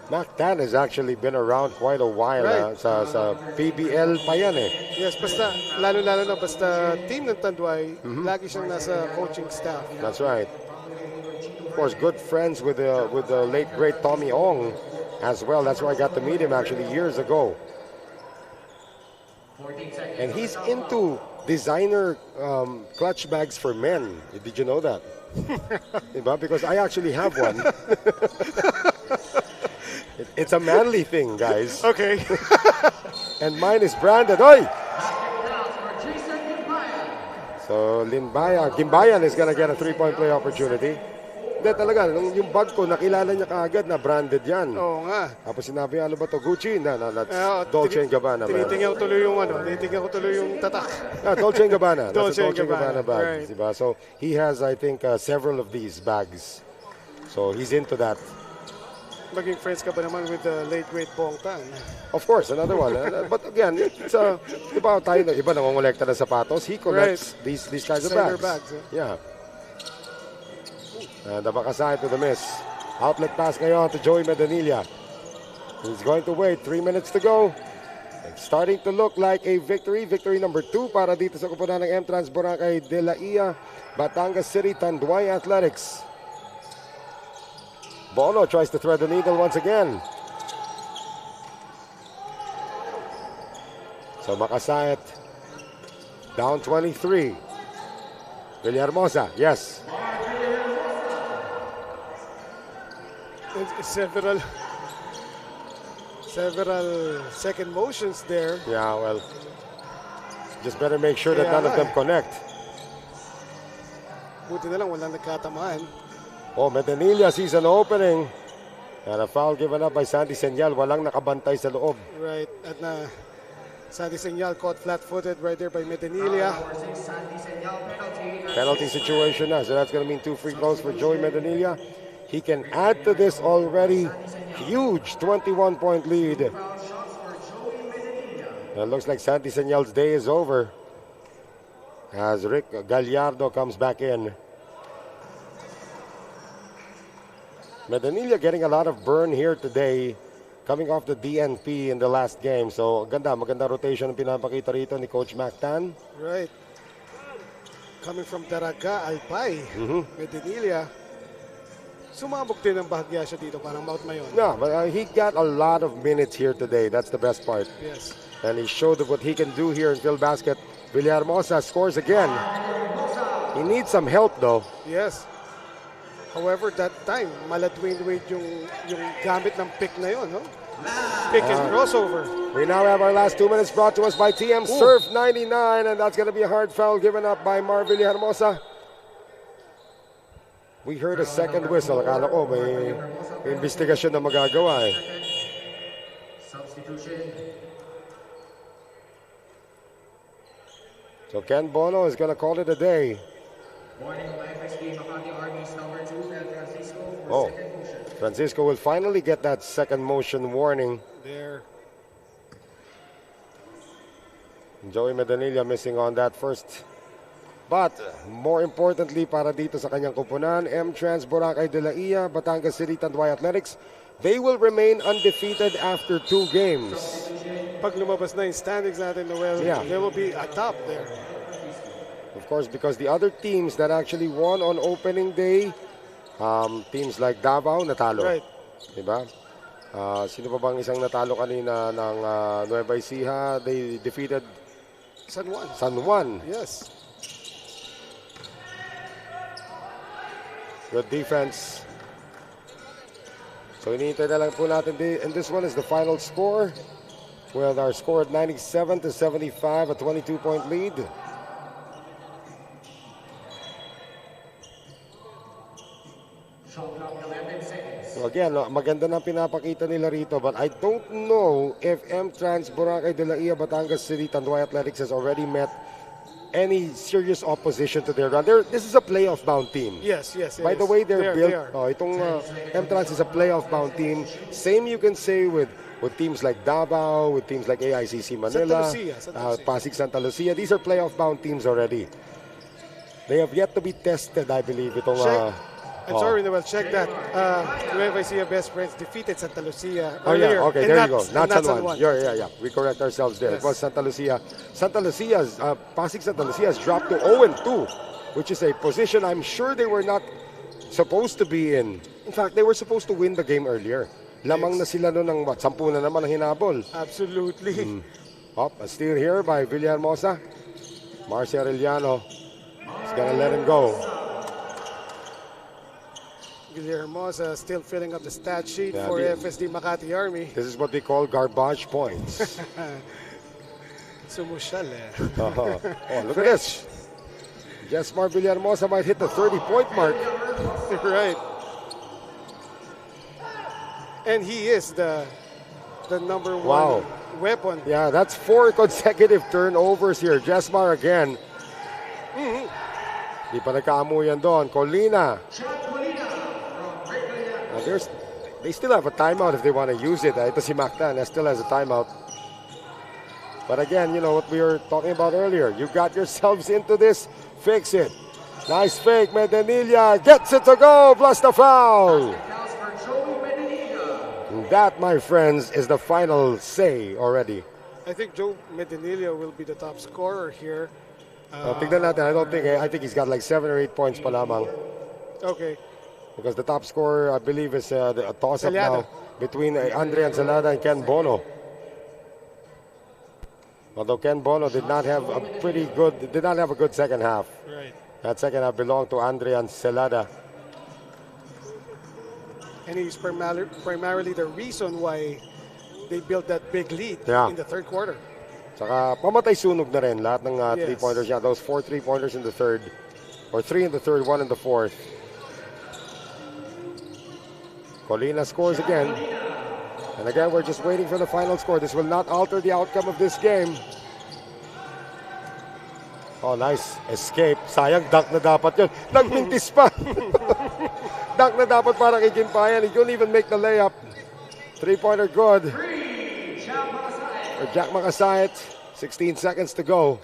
Mactan has actually been around quite a while. Right. Sa PBL pa yan eh. Yes, basta, lalo-lalo na basta team ng Tanduay, lagi siyang nasa coaching staff. That's right. Of course, good friends with the late, great Tommy Ong as well. That's where I got to meet him actually years ago. And he's into designer clutch bags for men. Did you know that? Because I actually have one. It's a manly thing, guys. Okay. And mine is branded. Oy! So Gimbayan is gonna get a three-point play opportunity. Hindi talaga, yung bag ko, nakilala niya kaagad na branded yan. Oo nga. Tapos sinabi, ano ba to? Gucci? That's Dolce & Gabbana. Tinitingnan ko tuloy yung tatak. Dolce & Gabbana. That's Dolce a Dolce & Gabbana bag. Right. Diba? So he has, I think, several of these bags. So he's into that. Maging friends ka ba naman with the late great Bong Tan? Of course, another one. But again, it's diba tayo na iba nangongolekta ng sapatos. He collects these kinds of bags. Yeah. And the Bakasay to the miss. Outlet pass ngayon to Joey Medinilla. He's going to wait. 3 minutes to go. It's starting to look like a victory. Victory number 2 para dito sa koponan ng MTrans Buracai De Laiya, Batangas City, Tanduay Athletics. Bono tries to thread the needle once again. So Makasayat down 23. Villahermosa, yes. Several second motions there. Yeah, well, just better make sure that none of them connect. Buti na lang walang nagkatamaan. Oh, Medinilla sees an opening. And a foul given up by Sandy Senyal. Walang nakabantay sa loob. Right, at Sandy Senyal caught flat-footed right there by Medinilla. Penalty situation now, so that's going to mean 2 free throws for Joey Medinilla. He can add to this already huge 21-point lead. It looks like Sandy Senyal's day is over as Rick Gallardo comes back in. Medinilla getting a lot of burn here today, coming off the DNP in the last game. So maganda rotation ang pinapakita rito ni Coach Mactan. Right. Coming from Daraga, Albay, Medinilla. sumabog din ang bahagya siya dito, parang Mount Mayon. Yeah, but he got a lot of minutes here today. That's the best part. Yes. And he showed what he can do here in Filbasket. Villahermosa scores again. He needs some help though. Yes. However, that time, Maladwin Wade yung gamit ng pick na yun, no? Pick and crossover. We now have our last 2 minutes brought to us by TM Surf 99, and that's going to be a hard foul given up by Mar Villahermosa. We heard a second whistle. Akala ko may investigasyon na magagawa eh. Substitution. So Ken Bono is going to call it a day. Warning of FSD Makati Army's number 2 and Francisco for Oh, second motion. Francisco will finally get that second motion warning. There. Joey Medanilla missing on that first. But more importantly para dito sa kanyang kupunan, MTrans Buracai De Laiya, Batangas City, Tanduay Athletics, they will remain undefeated after 2 games. Pag lumabas na yung standings natin, Noel, Yeah. they will be atop there. Of course, because the other teams that actually won on opening day, teams like Davao, natalo. Right. Diba? Sino pa bang isang natalo kanina ng Nueva Ecija? They defeated San Juan. San Juan. Yes. Good defense. So iniintay na lang po natin. And this one is the final score. With our score at 97-75, a 22-point lead. Shot clock 11 seconds. So again, maganda na pinapakita nila rito, but I don't know if MTrans Buracai De Laiya, Batangas City, Tanduay Athletics has already met any serious opposition to their run. This is a playoff-bound team. Yes, yes. By the way, they're built. They are. Itong MTrans is a playoff-bound team. Same you can say with teams like Davao, with teams like AICC Manila, Santa Lucia. Pasig Santa Lucia. These are playoff-bound teams already. They have yet to be tested, I believe. I'm sorry, Noel, check that. Nueva Ecija Best Friends defeated Santa Lucia Oh yeah, earlier. okay, And there you go. Not San San Juan. Juan. Yeah. We correct ourselves there. Yes. It was Santa Lucia. Pasig Santa Lucia has dropped to 0-2, which is a position I'm sure they were not supposed to be in. In fact, they were supposed to win the game earlier. Lamang na sila noon ng 10 na naman ang hinabol. Absolutely. A steal here by Villahermosa. Marcia Arellano is gonna let him go. Villahermosa still filling up the stat sheet Yeah, for FSD Makati Army. This is what we call garbage points. Sumusyal eh. Oh, look at this. Jesmar Villahermosa might hit the 30-point mark. Right. And he is the number one weapon. Yeah, that's 4 consecutive turnovers here. Jesmar again. Di pa nagkaamuyan doon. Colina. They still have a timeout if they want to use it. Ito si Mactan still has a timeout. But again, you know what we were talking about earlier. You got yourselves into this, fix it. Nice fake, Medanilla gets it to go, plus the foul. And that, my friends, is the final say already. I think Joe Medanilla will be the top scorer here. Tignan natin, I think he's got like 7 or 8 points pa lamang. Okay. Because the top scorer, I believe, is a toss-up Salada. now between Andre Salada and Ken Bono. Although Ken Bono did not have a good second half. Right. That second half belonged to Andre and Salada. And he's primarily the reason why they built that big lead in the third quarter. Saka pamatay sunog na rin lahat ng Yes. three-pointers niya. Those 4 3-pointers in the third, or 3 in the third, 1 in the fourth. Colina scores again. And again, we're just waiting for the final score. This will not alter the outcome of this game. Oh, nice escape. Sayang, dunk na dapat yun. Nagmintis pa. Dunk na dapat para kay Gimpayan. He couldn't even make the layup. 3-pointer good. For Jack Makasayat. 16 seconds to go.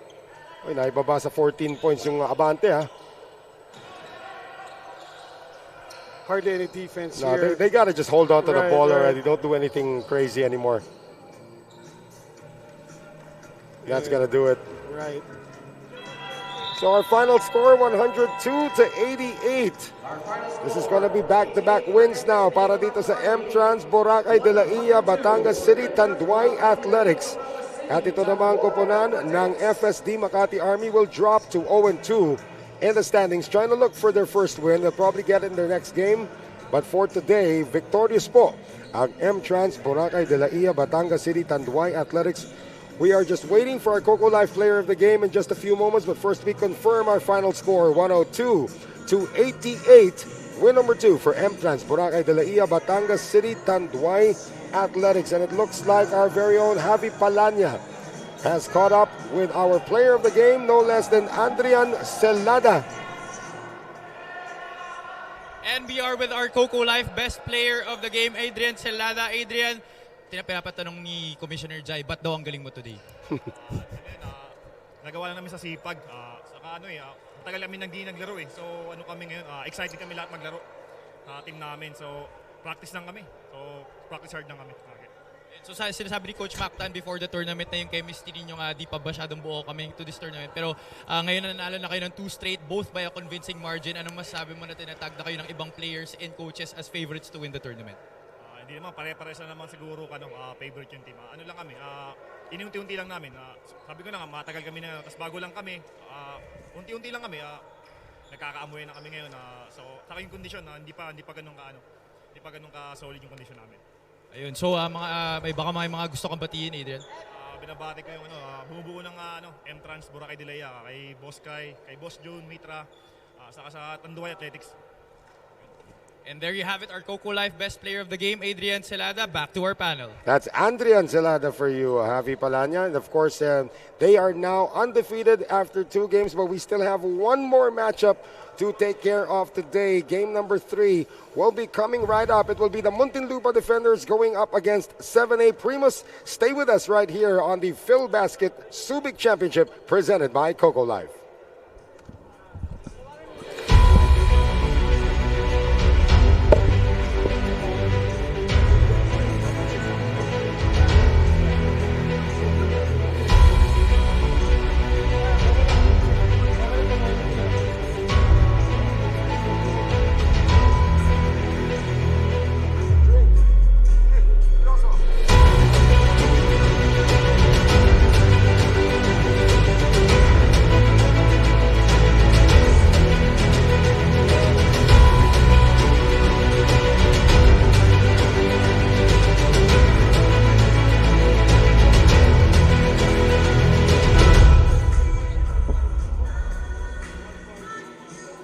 Uy, naibaba sa 14 points yung abante, ha. Hardly any defense No, here. they got to just hold on to the ball Right. already. Don't do anything crazy anymore. That's going to do it. Right. So our final score, 102-88. This is going to be back-to-back wins now para dito sa MTrans Buracai De Laiya, Batangas City, Tanduay Athletics. At ito naman koponan ng FSD Makati Army will drop to 0-2 in the standings, trying to look for their first win. They'll probably get it in their next game. But for today, victorious po ang MTrans Buracai De Laiya, Batangas City, Tanduay Athletics. We are just waiting for our Coco Life player of the game in just a few moments. But first, we confirm our final score, 102-88. Win number 2 for MTrans Buracai De Laiya, Batangas City, Tanduay Athletics. And it looks like our very own Javi Palanya has caught up with our player of the game, no less than Adrian Celada. And we are with our Coco Life best player of the game, Adrian Celada. Adrian, pinapatanong ni Commissioner Jai, ba't daw ang galing mo today? Nagawa lang namin sa sipag. Saka matagal kami hindi naglaro eh. So kami ngayon, excited kami lahat maglaro sa team namin. So practice lang kami. So practice hard lang kami. Okay. So sinasabi ni Coach Mactan before the tournament na yung chemistry ninyo nga di pa masyadong buo coming to this tournament. Pero ngayon nanalo na kayo ng 2 straight, both by a convincing margin. Anong masasabi mo na tinatag na kayo ng ibang players and coaches as favorites to win the tournament? Hindi naman, pare-pares na naman siguro favorite yung team. Ano lang kami, inunti-unti lang namin. Sabi ko na nga, matagal kami na, tapos bago lang kami, unti-unti lang kami, nagkakaamoy na kami ngayon. So, saka yung kondisyon, hindi pa ganun ka-solid yung kondisyon namin. Ayun, so may baka mga gusto kang batiin, Adrian? Binabati ko yung bumubuo ng MTrans Buracai De Laiya, kay Boss Kai, kay Boss June, Mitra, saka sa Tanduay Athletics. And there you have it, our Coco Life best player of the game, Adrian Celada. Back to our panel. That's Adrian Celada for you, Javi Palanya. And of course, they are now undefeated after 2 games, but we still have one more matchup to take care of today. Game number 3 will be coming right up. It will be the Muntinlupa Defenders going up against 7A Primus. Stay with us right here on the Filbasket Subic Championship presented by Coco Life.